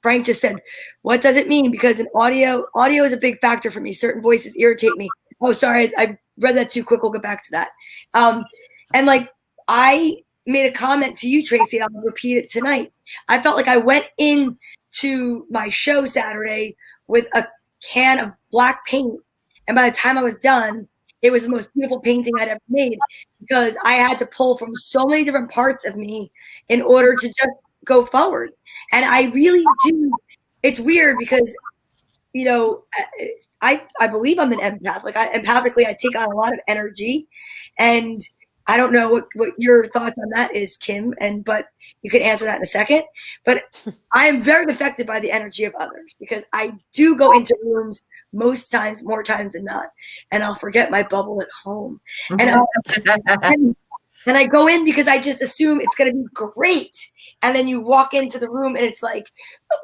Frank just said, what does it mean? Because in audio is a big factor for me. Certain voices irritate me. Oh, sorry. I read that too quick. We'll get back to that. And like, I made a comment to you, Tracy, and I'll repeat it tonight. I felt like I went into my show Saturday with a can of black paint. And by the time I was done, it was the most beautiful painting I'd ever made, because I had to pull from so many different parts of me in order to just go forward. And I really do. It's weird because, I believe I'm an empath. Like empathically, I take on a lot of energy, and I don't know what your thoughts on that is, Kim, but you can answer that in a second. But I am very affected by the energy of others because I do go into rooms most times, more times than not, and I'll forget my bubble at home. And and I go in because I just assume it's going to be great. And then you walk into the room and it's like,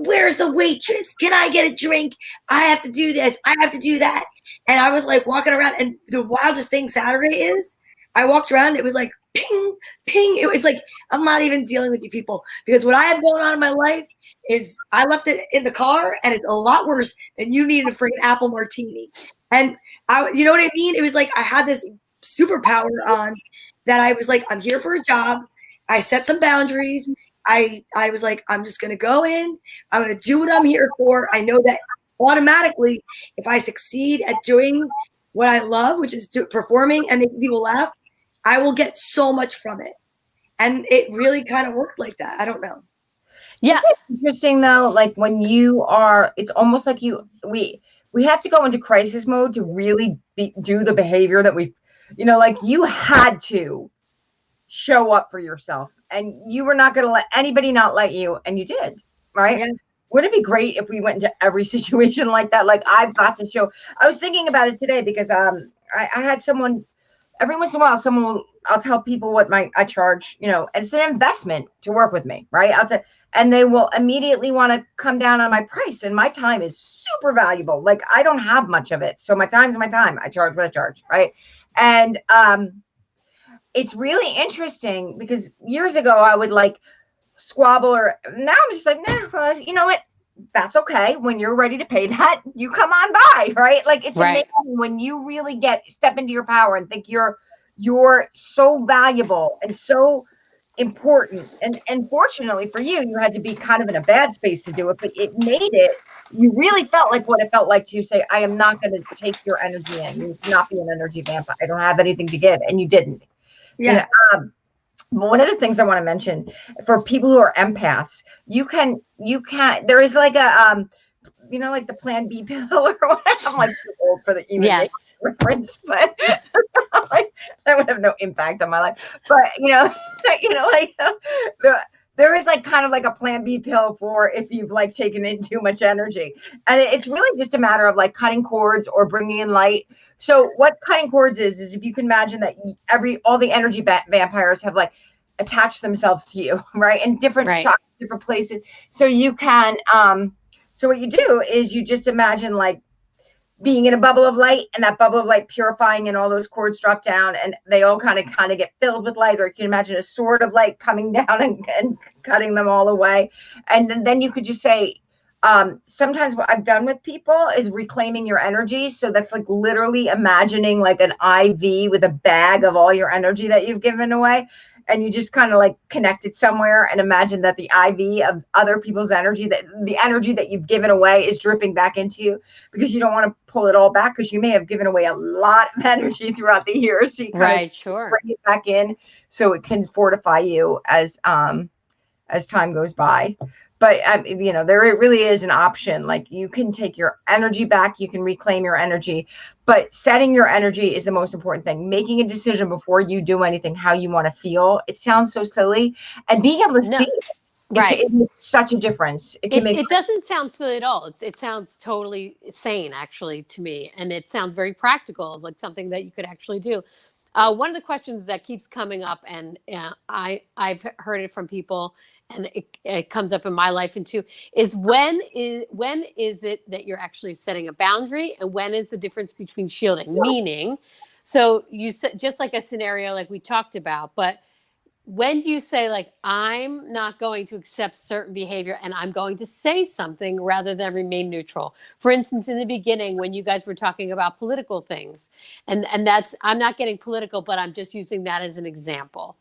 where's the waitress? Can I get a drink? I have to do this. I have to do that. And I was like walking around, and the wildest thing Saturday is I walked around. It was like ping, ping. It was like, I'm not even dealing with you people, because what I have going on in my life is I left it in the car, and it's a lot worse than you needing a freaking apple martini. And you know what I mean? It was like I had this superpower on that. I was like, I'm here for a job. I set some boundaries. I was like, I'm just going to go in. I'm going to do what I'm here for. I know that automatically, if I succeed at doing what I love, which is performing and making people laugh, I will get so much from it. And it really kind of worked like that. I don't know. Yeah. Interesting though, like when you are, it's almost like we have to go into crisis mode to really do the behavior that we, like you had to show up for yourself, and you were not going to let anybody not let you, and you did, right? Yeah. Wouldn't it be great if we went into every situation like that? Like, I've got to show. I was thinking about it today because I had someone, every once in a while, I'll tell people what I charge, and it's an investment to work with me, right? And they will immediately want to come down on my price, and my time is super valuable. Like, I don't have much of it, so my time's my time. I charge what I charge, right? And it's really interesting because years ago I would like squabble, or now I'm just like, nah, you know what? That's okay. When you're ready to pay that, you come on by, right? Like, it's amazing when you really step into your power and think you're so valuable and so important. And fortunately for you, you had to be kind of in a bad space to do it, but it made it. You really felt like what it felt like to say, I am not going to take your energy in. You cannot be an energy vampire. I don't have anything to give. And you didn't. Yeah. But one of the things I want to mention for people who are empaths, you can, there is like a, like the Plan B pill or whatever. I'm like too old for the reference, but like, that would have no impact on my life. But, there is like kind of like a Plan B pill for if you've like taken in too much energy. And it's really just a matter of like cutting cords or bringing in light. So what cutting cords is if you can imagine that all the energy vampires have like attached themselves to you, right? In different shots, different places. So you can, so what you do is you just imagine like being in a bubble of light, and that bubble of light purifying, and all those cords drop down, and they all kind of get filled with light. Or you can imagine a sword of light coming down and cutting them all away. And then you could just say, sometimes what I've done with people is reclaiming your energy. So that's like literally imagining like an IV with a bag of all your energy that you've given away. And you just kind of like connect it somewhere and imagine that the IV of other people's energy, that the energy that you've given away is dripping back into you, because you don't want to pull it all back, because you may have given away a lot of energy throughout the years. So you bring it back in so it can fortify you as time goes by. But, there really is an option. Like, you can take your energy back. You can reclaim your energy. But setting your energy is the most important thing. Making a decision before you do anything, how you want to feel. It sounds so silly. And being able to see it. It makes such a difference. It doesn't sound silly at all. It sounds totally sane, actually, to me. And it sounds very practical, like something that you could actually do. One of the questions that keeps coming up, and I've heard it from people, and it comes up in my life too, is when is it that you're actually setting a boundary, and when is the difference between shielding? Meaning, so you said just like a scenario like we talked about, but when do you say, like, I'm not going to accept certain behavior and I'm going to say something rather than remain neutral? For instance, in the beginning, when you guys were talking about political things, and that's, I'm not getting political, but I'm just using that as an example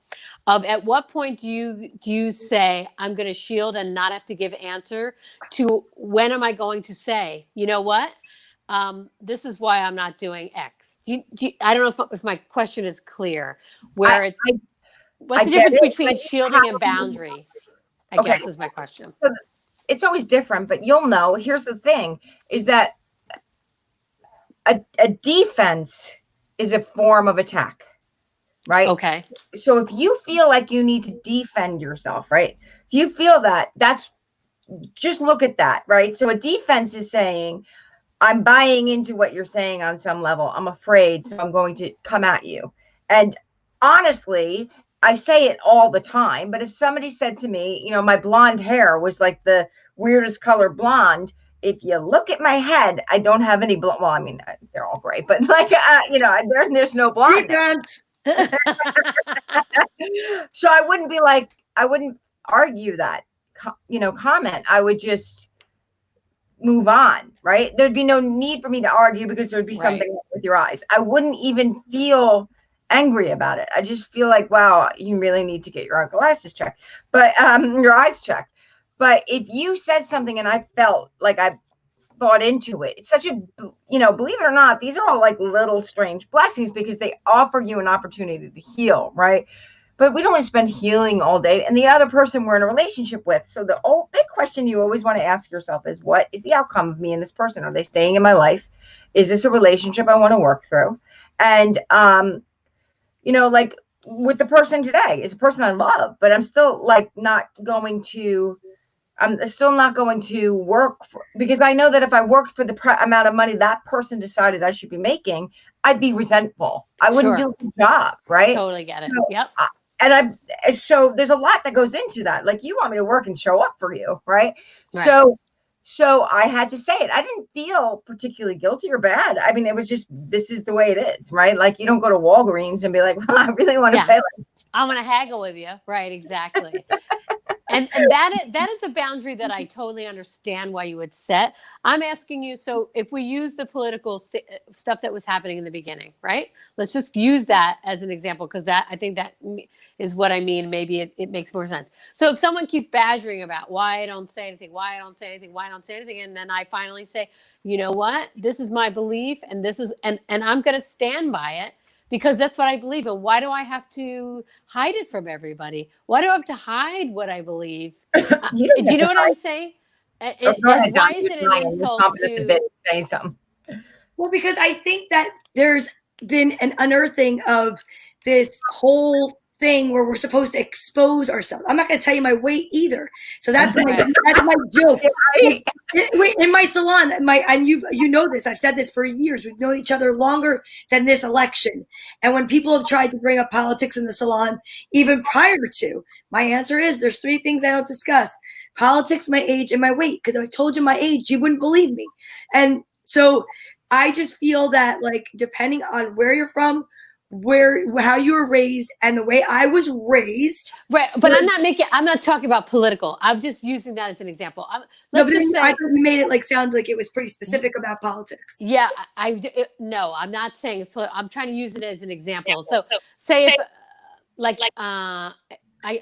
of at what point do you say, I'm going to shield and not have to give answer, to when am I going to say, you know what? This is why I'm not doing X. I don't know if my question is clear, where what's the difference between shielding and boundary? I guess is my question. So it's always different, but you'll know. Here's the thing: is that a defense is a form of attack. right? Okay. So if you feel like you need to defend yourself, right? If you feel that, that's just look at that, right? So a defense is saying, I'm buying into what you're saying on some level. I'm afraid, so I'm going to come at you. And honestly, I say it all the time, but if somebody said to me, you know, my blonde hair was like the weirdest color blonde, if you look at my head, I don't have any blonde. Well, I mean, they're all gray, but like, you know, there's no blonde. So I wouldn't be like, I wouldn't argue that, you know, comment. I would just move on, right? There'd be no need for me to argue because there'd be something with your eyes. I wouldn't even feel angry about it. I just feel like, wow, you really need to get your glasses checked, but your eyes checked. But if you said something and I felt like I bought into it, it's such a, you know, believe it or not, these are all like little strange blessings because they offer you an opportunity to heal, right? But we don't want to spend healing all day and the other person we're in a relationship with. So the big question you always want to ask yourself is, what is the outcome of me and this person? Are they staying in my life? Is this a relationship I want to work through? And, you know, like with the person today is a person I love, but I'm still like I'm still not going to work because I know that if I worked for the amount of money that person decided I should be making, I'd be resentful. I wouldn't do a good job, right? Totally get it. So, yep. So there's a lot that goes into that. Like, you want me to work and show up for you, right? So I had to say it. I didn't feel particularly guilty or bad. I mean, it was just, this is the way it is, right? Like, you don't go to Walgreens and be like, well, I really want to pay. I'm going to haggle with you. Right. Exactly. And that is a boundary that I totally understand why you would set. I'm asking you, so if we use the political stuff that was happening in the beginning, right? Let's just use that as an example, because I think that is what I mean. Maybe it makes more sense. So if someone keeps badgering about why I don't say anything, and then I finally say, you know what, this is my belief, and this is, and I'm going to stand by it. Because that's what I believe in. Why do I have to hide it from everybody? Why do I have to hide what I believe? Do you know what I'm saying? Why is it an insult to say something? Well, because I think that there's been an unearthing of this whole thing where we're supposed to expose ourselves. I'm not going to tell you my weight either. So that's my joke. In my salon, and you know this, I've said this for years. We've known each other longer than this election. And when people have tried to bring up politics in the salon, even prior to, my answer is there's 3 things I don't discuss: politics, my age, and my weight. Because if I told you my age, you wouldn't believe me. And so I just feel that, like, depending on where you're from, how you were raised, and the way I was raised. Right, but I'm not talking about political. I'm just using that as an example. I thought you made it sound like it was pretty specific about politics. Yeah, no, I'm not saying it's political. I'm trying to use it as an example. So say if, I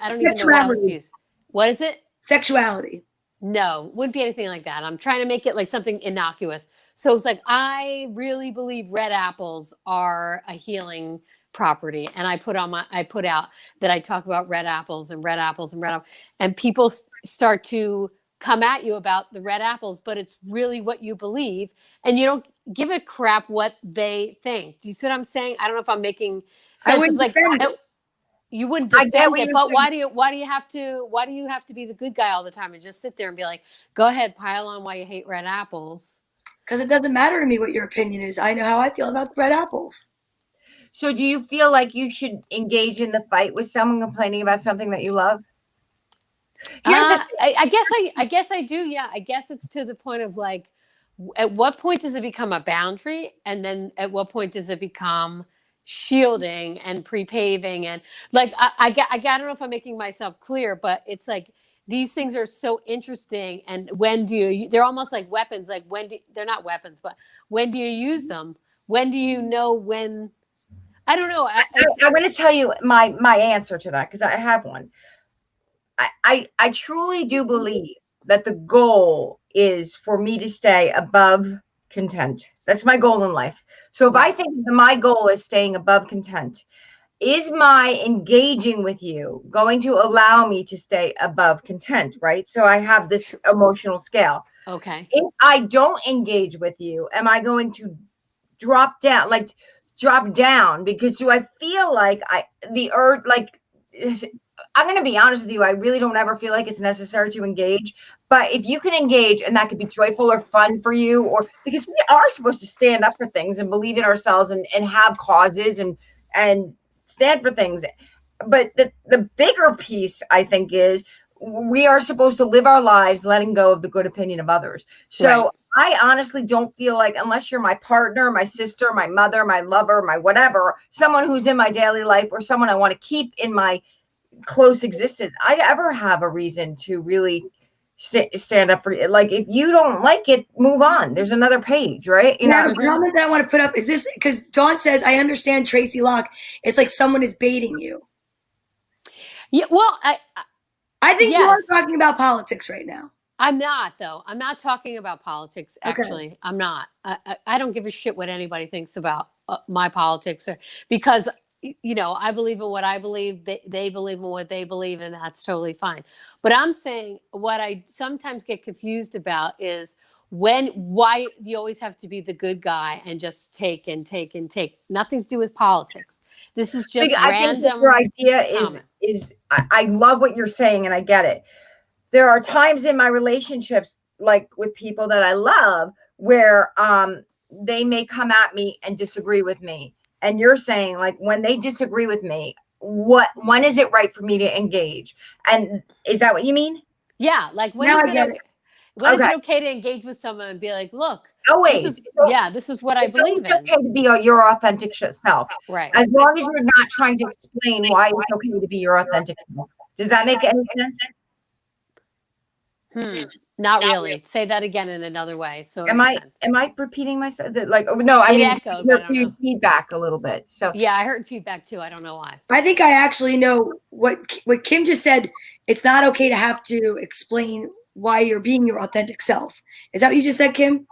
don't even know what else to use. What is it? Sexuality. No, wouldn't be anything like that. I'm trying to make it like something innocuous. So it's like, I really believe red apples are a healing property. And I put out that I talk about red apples, and people start to come at you about the red apples, but it's really what you believe. And you don't give a crap what they think. Do you see what I'm saying? I don't know if I'm making sense. It's like, you wouldn't defend it, but why do you have to be the good guy all the time and just sit there and be like, go ahead, pile on why you hate red apples? Because it doesn't matter to me what your opinion is. I know how I feel about the red apples. So do you feel like you should engage in the fight with someone complaining about something that you love? I guess I do. Yeah. I guess it's to the point of, like, at what point does it become a boundary? And then at what point does it become shielding and pre-paving? And like, I don't know if I'm making myself clear, but it's like, these things are so interesting. And they're almost like weapons. Like, they're not weapons, but when do you use them? When do you know when? I don't know. I'm going to tell you my answer to that, because I have one. I truly do believe that the goal is for me to stay above content. That's my goal in life. So if I think that my goal is staying above content, is my engaging with you going to allow me to stay above content, right? So I have this emotional scale. Okay. If I don't engage with you, am I going to drop down? Like, drop down? Because do I feel like the urge, like, I'm going to be honest with you, I really don't ever feel like it's necessary to engage. But if you can engage, and that could be joyful or fun for you, or because we are supposed to stand up for things and believe in ourselves and have causes and stand for things. But the bigger piece, I think, is we are supposed to live our lives letting go of the good opinion of others. So I honestly don't feel like, unless you're my partner, my sister, my mother, my lover, my whatever, someone who's in my daily life or someone I want to keep in my close existence, I ever have a reason to really stand up for it. Like, if you don't like it, move on. There's another page, right? You know, the comment that I want to put up is this, because Dawn says, I understand Tracy Locke. It's like someone is baiting you. Yeah, well, I think you are yes. talking about politics right now. I'm not, though. I'm not talking about politics, actually. Okay. I'm not. I don't give a shit what anybody thinks about my politics, because, you know, I believe in what I believe. They believe in what they believe, and that's totally fine. But I'm saying what I sometimes get confused about is why you always have to be the good guy and just take and take and take. Nothing to do with politics. This is just random. I think your idea is I love what you're saying, and I get it. There are times in my relationships, like with people that I love, where they may come at me and disagree with me. And you're saying, like, when they disagree with me, when is it right for me to engage? And is that what you mean? Yeah, like when is it okay to engage with someone and be like, look, this is what I believe in. It's okay to be your authentic self. Right. As long as you're not trying to explain why it's okay to be your authentic self. Does that make any sense? Not really. Say that again in another way. So am I repeating myself? Like, no, I mean, echoed, but I don't know. Feedback a little bit. So yeah, I heard feedback too. I don't know why. I think I actually know what Kim just said. It's not okay to have to explain why you're being your authentic self. Is that what you just said, Kim?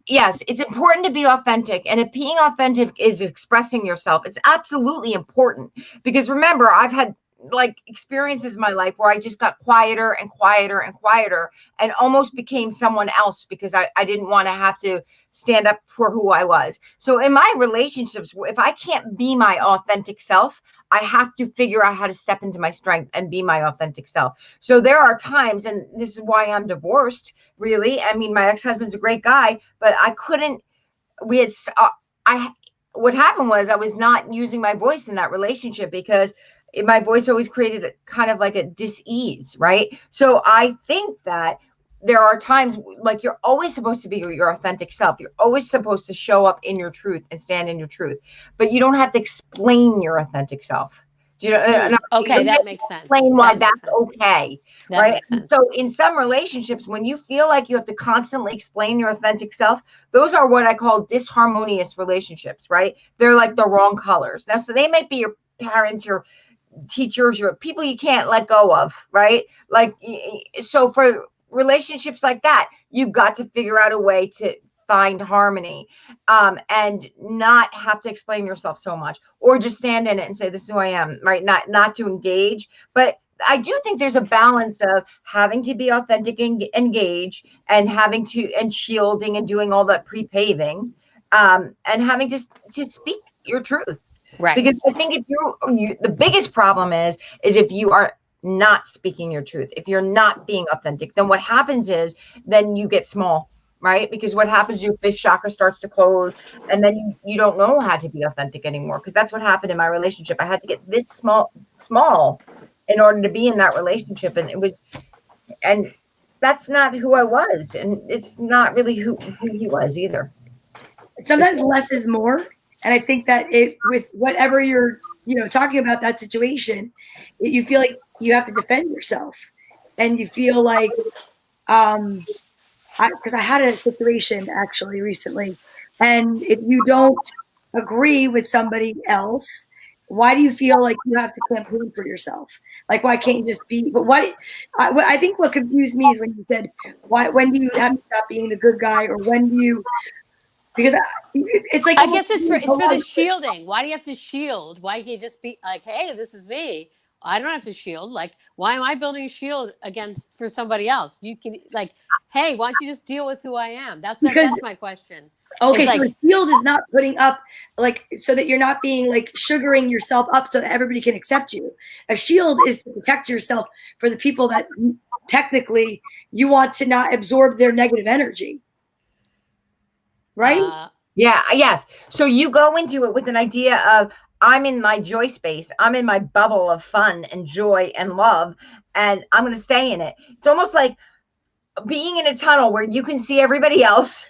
Yes, it's important to be authentic. And if being authentic is expressing yourself, it's absolutely important. Because remember, I've had like experiences in my life where I just got quieter and quieter and quieter and almost became someone else because I didn't want to have to stand up for who I was. So in my relationships, if I can't be my authentic self, I have to figure out how to step into my strength and be my authentic self. So there are times, and this is why I'm divorced, really. I mean, my ex-husband's a great guy, but what happened was I was not using my voice in that relationship because my voice always created a kind of like a dis-ease, right? So I think that there are times, like, you're always supposed to be your authentic self. You're always supposed to show up in your truth and stand in your truth, but you don't have to explain your authentic self. Do you know? Okay, that makes sense. Explain why that's okay, right? Makes sense. So in some relationships, when you feel like you have to constantly explain your authentic self, those are what I call disharmonious relationships, right? They're like the wrong colors. Now, so they might be your parents, your teachers, your people you can't let go of, right? Like, so for relationships like that, you've got to figure out a way to find harmony, and not have to explain yourself so much, or just stand in it and say, this is who I am, right? Not to engage. But I do think there's a balance of having to be authentic and engage, and having to, and shielding and doing all that pre-paving, and having to speak your truth. Right. Because I think if you the biggest problem is if you are not speaking your truth, if you're not being authentic, then what happens is then you get small, right? Because what happens, your fifth chakra starts to close, and then you don't know how to be authentic anymore. Because that's what happened in my relationship. I had to get this small in order to be in that relationship, and that's not who I was, and it's not really who he was either. Sometimes less is more. And I think that with whatever you're, talking about that situation, you feel like you have to defend yourself, and you feel like, because I had a situation actually recently, and if you don't agree with somebody else, why do you feel like you have to campaign for yourself? Like, why can't you just be? But I think what confused me is when you said, when do you have to stop being the good guy, or when do you? Because it's like, I guess it's for the shielding. Why do you have to shield? Why can't you just be like, hey, this is me? I don't have to shield. Like, why am I building a shield for somebody else? You can like, hey, why don't you just deal with who I am? That's my question. Okay, It's so like, a shield is not putting up like so that you're not being like sugaring yourself up so that everybody can accept you. A shield is to protect yourself for the people that technically you want to not absorb their negative energy. Right? Yeah, yes. So you go into it with an idea of, I'm in my joy space. I'm in my bubble of fun and joy and love, and I'm going to stay in it. It's almost like being in a tunnel where you can see everybody else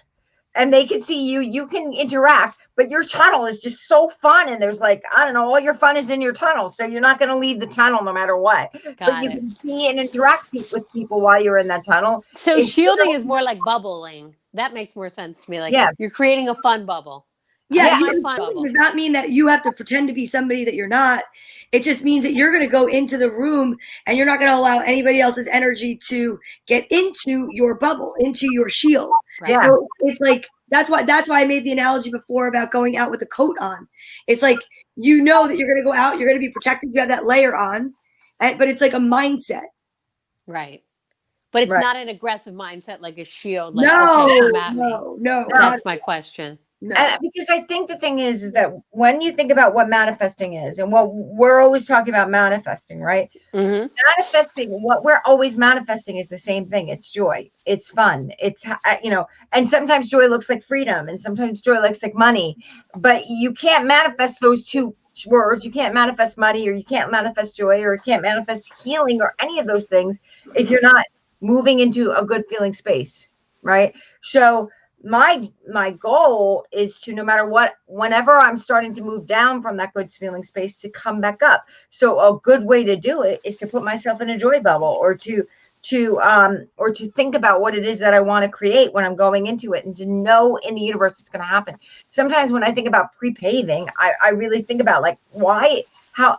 and they can see you. You can interact, but your tunnel is just so fun. And there's like, I don't know, all your fun is in your tunnel. So you're not going to leave the tunnel no matter what. But you can see and interact with people while you're in that tunnel. So shielding is more like bubbling. That makes more sense to me. Like, you're creating a fun bubble. Yeah, does not mean that you have to pretend to be somebody that you're not. It just means that you're going to go into the room and you're not going to allow anybody else's energy to get into your bubble, into your shield. Right. Yeah, so it's like that's why I made the analogy before about going out with a coat on. It's like you know that you're going to go out, you're going to be protected. You have that layer on, but it's like a mindset. Right. But it's not an aggressive mindset like a shield. Like, no. That's my question. No. And because I think the thing is that when you think about what manifesting is, and what we're always talking about manifesting, right? Mm-hmm. Manifesting, what we're always manifesting is the same thing. It's joy. It's fun. It's, and sometimes joy looks like freedom, and sometimes joy looks like money. But you can't manifest those two words. You can't manifest money, or you can't manifest joy, or you can't manifest healing, or any of those things if you're not moving into a good feeling space, right? So my goal is to, no matter what, whenever I'm starting to move down from that good feeling space, to come back up. So a good way to do it is to put myself in a joy bubble, or to think about what it is that I want to create when I'm going into it, and to know in the universe it's going to happen. Sometimes when I think about pre-paving, I really think about like, how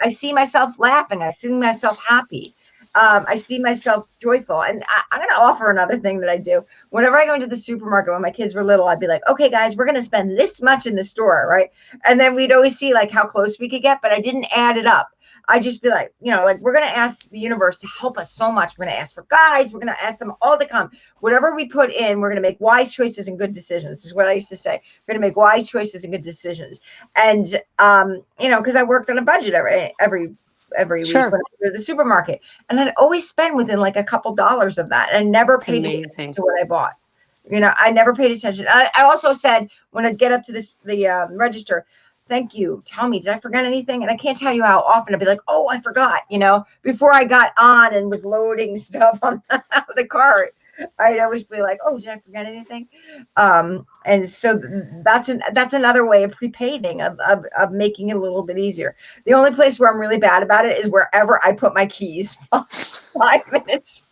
I see myself laughing, I see myself happy. I see myself joyful. And I'm going to offer another thing that I do. Whenever I go into the supermarket, when my kids were little, I'd be like, okay, guys, we're going to spend this much in the store, right? And then we'd always see like how close we could get, but I didn't add it up. I just be like, like, we're going to ask the universe to help us so much. We're going to ask for guides. We're going to ask them all to come. Whatever we put in, we're going to make wise choices and good decisions. This is what I used to say. We're going to make wise choices and good decisions. And, because I worked on a budget every week when I go to the supermarket, and I'd always spend within like a couple dollars of that, and never paid attention to what I bought. I never paid attention. I also said, when I'd get up to the register, thank you, tell me, did I forget anything? And I can't tell you how often I'd be like, oh, I forgot, before I got on and was loading stuff on the cart. I'd always be like, oh, did I forget anything? And so that's another way of pre-paving, of making it a little bit easier. The only place where I'm really bad about it is wherever I put my keys. 5 minutes.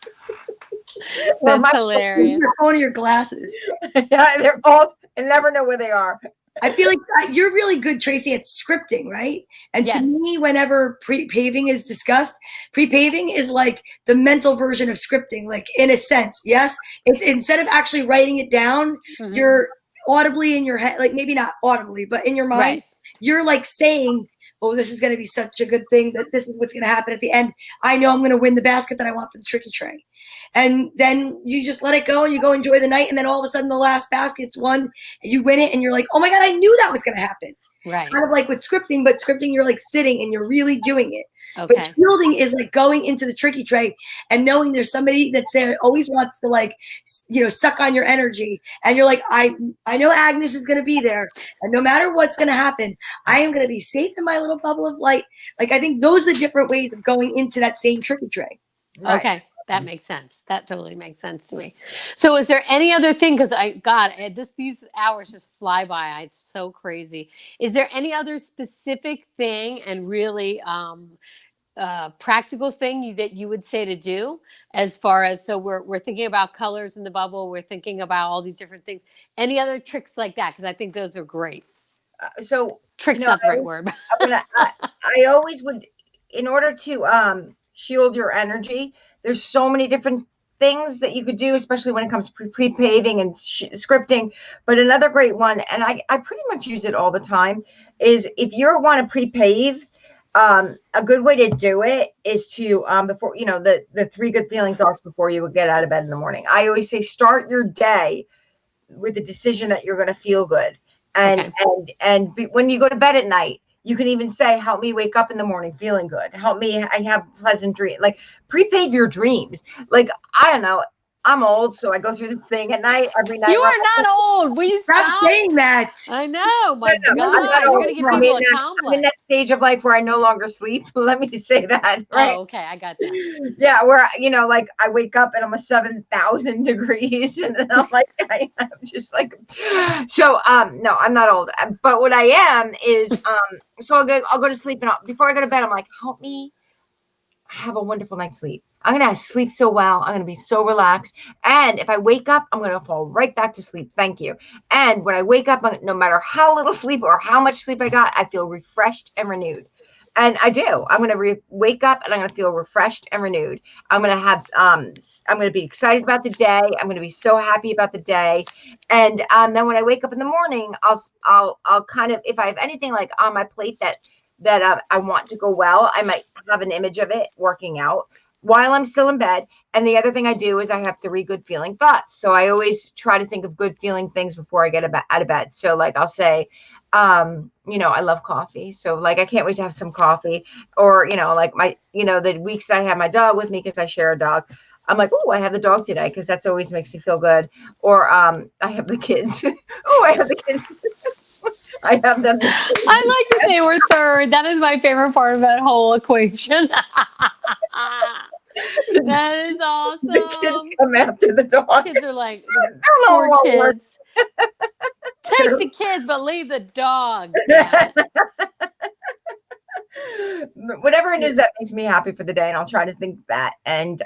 That's hilarious. Your phone or your glasses. Yeah, they're both. I never know where they are. I feel like you're really good, Tracy, at scripting, right? And to me, whenever pre-paving is discussed, pre-paving is like the mental version of scripting, like in a sense. Yes, it's instead of actually writing it down, you're audibly in your head, like maybe not audibly, but in your mind, you're like saying, oh, this is going to be such a good thing, that this is what's going to happen at the end. I know I'm going to win the basket that I want for the tricky tray. And then you just let it go and you go enjoy the night. And then all of a sudden the last basket's won and you win it. And you're like, oh my God, I knew that was going to happen. Right. Kind of like with scripting, but scripting, you're like sitting and you're really doing it. Okay. But shielding is like going into the tricky tray and knowing there's somebody that's there that always wants to like, suck on your energy. And you're like, I know Agnes is going to be there. And no matter what's going to happen, I am going to be safe in my little bubble of light. Like, I think those are the different ways of going into that same tricky tray. Right. Okay. That makes sense. That totally makes sense to me. So is there any other thing? Because these hours just fly by. It's so crazy. Is there any other specific thing and really practical thing that you would say to do, as far as, so we're thinking about colors in the bubble. We're thinking about all these different things. Any other tricks like that? Because I think those are great. So tricks, not the right word. I always would, in order to shield your energy, there's so many different things that you could do, especially when it comes to pre-paving and scripting. But another great one, and I pretty much use it all the time, is if you want to pre-pave, A good way to do it is to before the 3 good feeling thoughts before you would get out of bed in the morning. I always say start your day with the decision that you're going to feel good, and when you go to bed at night, you can even say, help me wake up in the morning feeling good, help me I have pleasant dreams. Like, prepave your dreams. Like, I don't know, I'm old, so I go through this thing at night every night. You are not old. Will you Stop stop? saying that. I know. My No, God, you're going to give I'm people in a I'm in complex. that stage of life where I no longer sleep. Let me say that. Right? Oh, okay. I got that. Yeah, where like I wake up and I'm a 7,000 degrees, and then I'm like, I'm just like, so no, I'm not old, but what I am is so I'll go to sleep, and before I go to bed, I'm like, help me have a wonderful night's sleep. I'm gonna sleep so well. I'm gonna be so relaxed. And if I wake up, I'm gonna fall right back to sleep. Thank you. And when I wake up, no matter how little sleep or how much sleep I got, I feel refreshed and renewed. And I do. I'm gonna wake up and I'm gonna feel refreshed and renewed. I'm gonna have I'm gonna be excited about the day. I'm gonna be so happy about the day. And then when I wake up in the morning, I'll kind of, if I have anything like on my plate that I want to go well, I might have an image of it working out while I'm still in bed. And the other thing I do is I have 3 good feeling thoughts. So I always try to think of good feeling things before I get out of bed. So like I'll say, I love coffee. So like, I can't wait to have some coffee. Or, like the weeks that I have my dog with me, because I share a dog, I'm like, oh, I have the dog today, because that's always makes me feel good. Or I have the kids. Oh, I have the kids. I have them. I like that they were third. That is my favorite part of that whole equation. That is awesome. The kids come after the dog. Kids are like, Hello, poor kids. Take the kids, but leave the dog. Whatever it is that makes me happy for the day, and I'll try to think that. And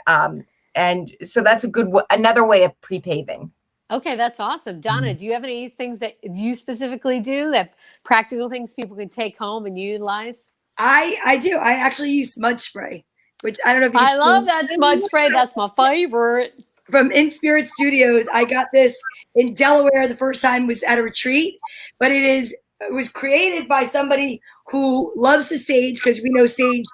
so that's another way of pre-paving. Okay, that's awesome. Donna, do you have any things that you specifically do, that practical things people can take home and utilize? I do. I actually use smudge spray, which I don't know if you I love that smudge spray. That's my favorite. From In Spirit Studios. I got this in Delaware. The first time was at a retreat, but it was created by somebody who loves the sage, because we know sage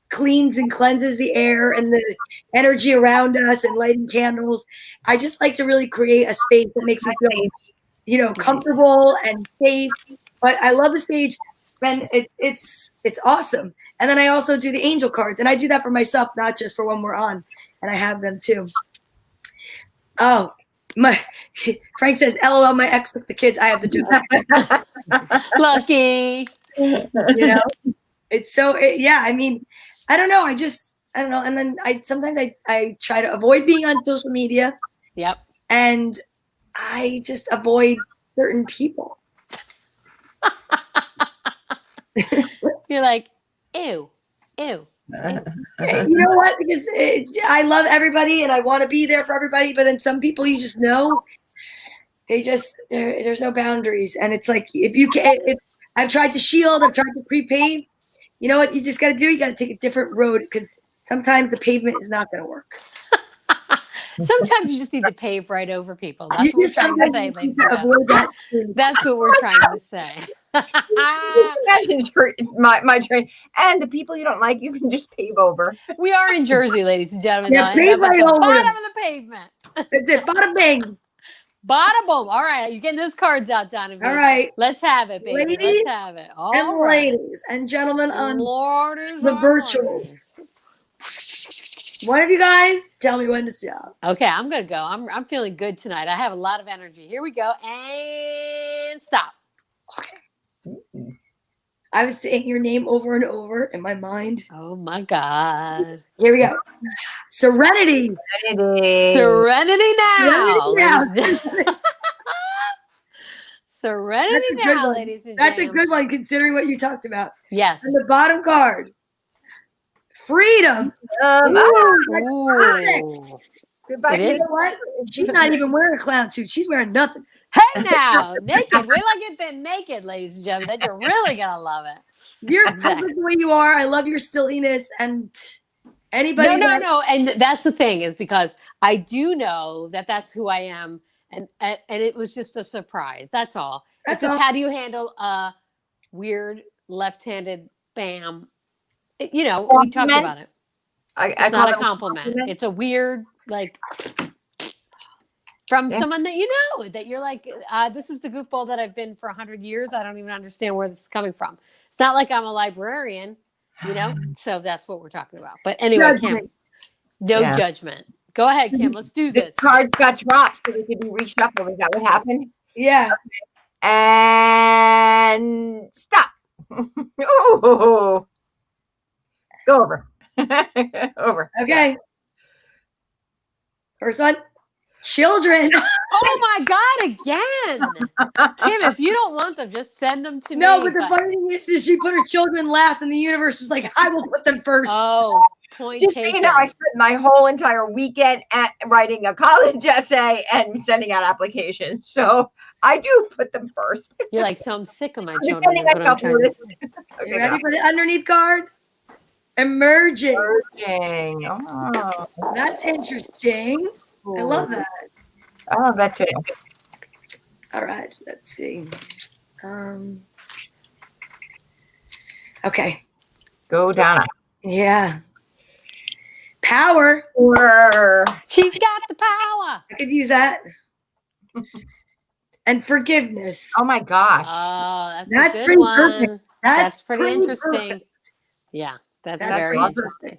cleans and cleanses the air and the energy around us, and lighting candles. I just like to really create a space that makes me feel, comfortable and safe. But I love the sage, and it's awesome. And then I also do the angel cards, and I do that for myself, not just for when we're on, and I have them too. Oh, Frank says, LOL, my ex took the kids. I have the job. Lucky. It's so, I mean, I don't know. I don't know. And then sometimes I try to avoid being on social media. Yep. And I just avoid certain people. You're like, ew. You know what? Because I love everybody and I want to be there for everybody. But then some people, you just know, there's no boundaries. And it's like, if I've tried to shield, I've tried to pre-pave. You know what you just got to do? You got to take a different road, because sometimes the pavement is not going to work. Sometimes you just need to pave right over people. That's what we're trying to say, ladies and gentlemen. That's what we're trying to say. Imagine my train, and the people you don't like, you can just pave over. We are in Jersey, ladies and gentlemen. Yeah, pave right over bottom them. of the pavement. That's it. Bada bing. Bada boom. All right, you're getting those cards out, Donna Vee. All right. Let's have it, baby. Ladies Let's have it. All and right. ladies and gentlemen on Lordies the and virtuals. One of you guys tell me when to stop. Okay, I'm gonna go. I'm feeling good tonight. I have a lot of energy. Here we go. And stop. Okay. I was saying your name over and over in my mind. Oh my God. Here we go. Serenity. Serenity now. Serenity now. Serenity now, ladies and gentlemen. That's a good one, considering what you talked about. Yes. And the bottom card. Freedom. Ooh. Goodbye. It is. You know what? She's not even wearing a clown suit. She's wearing nothing. Hey now, naked. Wait till I get that naked, ladies and gentlemen. Then you're really gonna love it. You're perfect the way you are. I love your silliness, and anybody. No. And that's the thing, is because I do know that that's who I am, and it was just a surprise. That's all. That's it's just all. How do you handle a weird left-handed bam We talked Compliment? about it. I It's call not a them compliment. compliments. It's a weird, like, from Yeah. someone that that you're like, this is the goofball that I've been for 100 years. I don't even understand where this is coming from. It's not like I'm a librarian, so that's what we're talking about. But anyway, Kim, Judgment. no Yeah. judgment. Go ahead, Kim. Let's do The this. cards got dropped so they could be reshuffled. Is that what happened? Yeah. And stop. Oh, go over. Over. Okay. First one. Children. Oh my God, again. Kim, if you don't want them, just send them to No, me. but the funny thing is she put her children last, and the universe was like, I will put them first. Oh, point Just so taken. you know, I spent my whole entire weekend at writing a college essay and sending out applications. So I do put them first. You're like, so I'm sick of my I'm children. defending Is what I'm myself trying to with say. it. You Okay, ready for the underneath card? Emerging. Merging. Oh, That's interesting. I love that. I love that too. All right, let's see. Okay. Go Donna. Yeah. Power. Or She's got the power. I could use that. And forgiveness. oh my gosh. Oh, That's a good pretty one. perfect. That's pretty interesting. perfect. Yeah, that's That's very awesome. interesting.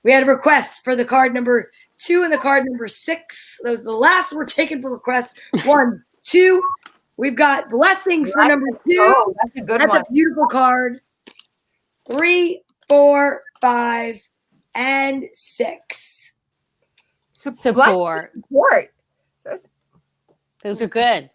We had a request for the card number 2 and the card number 6. Those are the last we're taking for requests. 1, 2. We've got blessings for number 2. Oh, that's a good That's one. a beautiful card. 3, 4, 5, and 6. Support. Support. Those are good.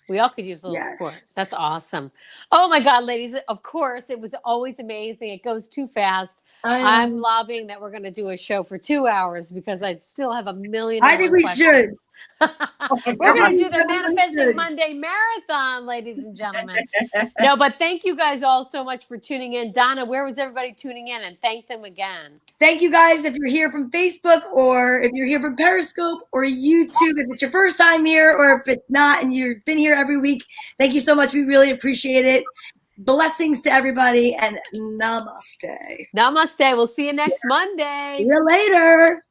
We all could use a little support. That's awesome. Oh my God, ladies. Of course, it was always amazing. It goes too fast. I'm lobbying that we're going to do a show for 2 hours because I still have a million. I think we should. We're going to do the Manifesting Monday Marathon, ladies and gentlemen. No, but thank you guys all so much for tuning in. Donna, where was everybody tuning in? And thank them again. Thank you guys if you're here from Facebook or if you're here from Periscope or YouTube. If it's your first time here or if it's not and you've been here every week, thank you so much. We really appreciate it. Blessings to everybody and namaste. Namaste. We'll see you next Monday. See you later.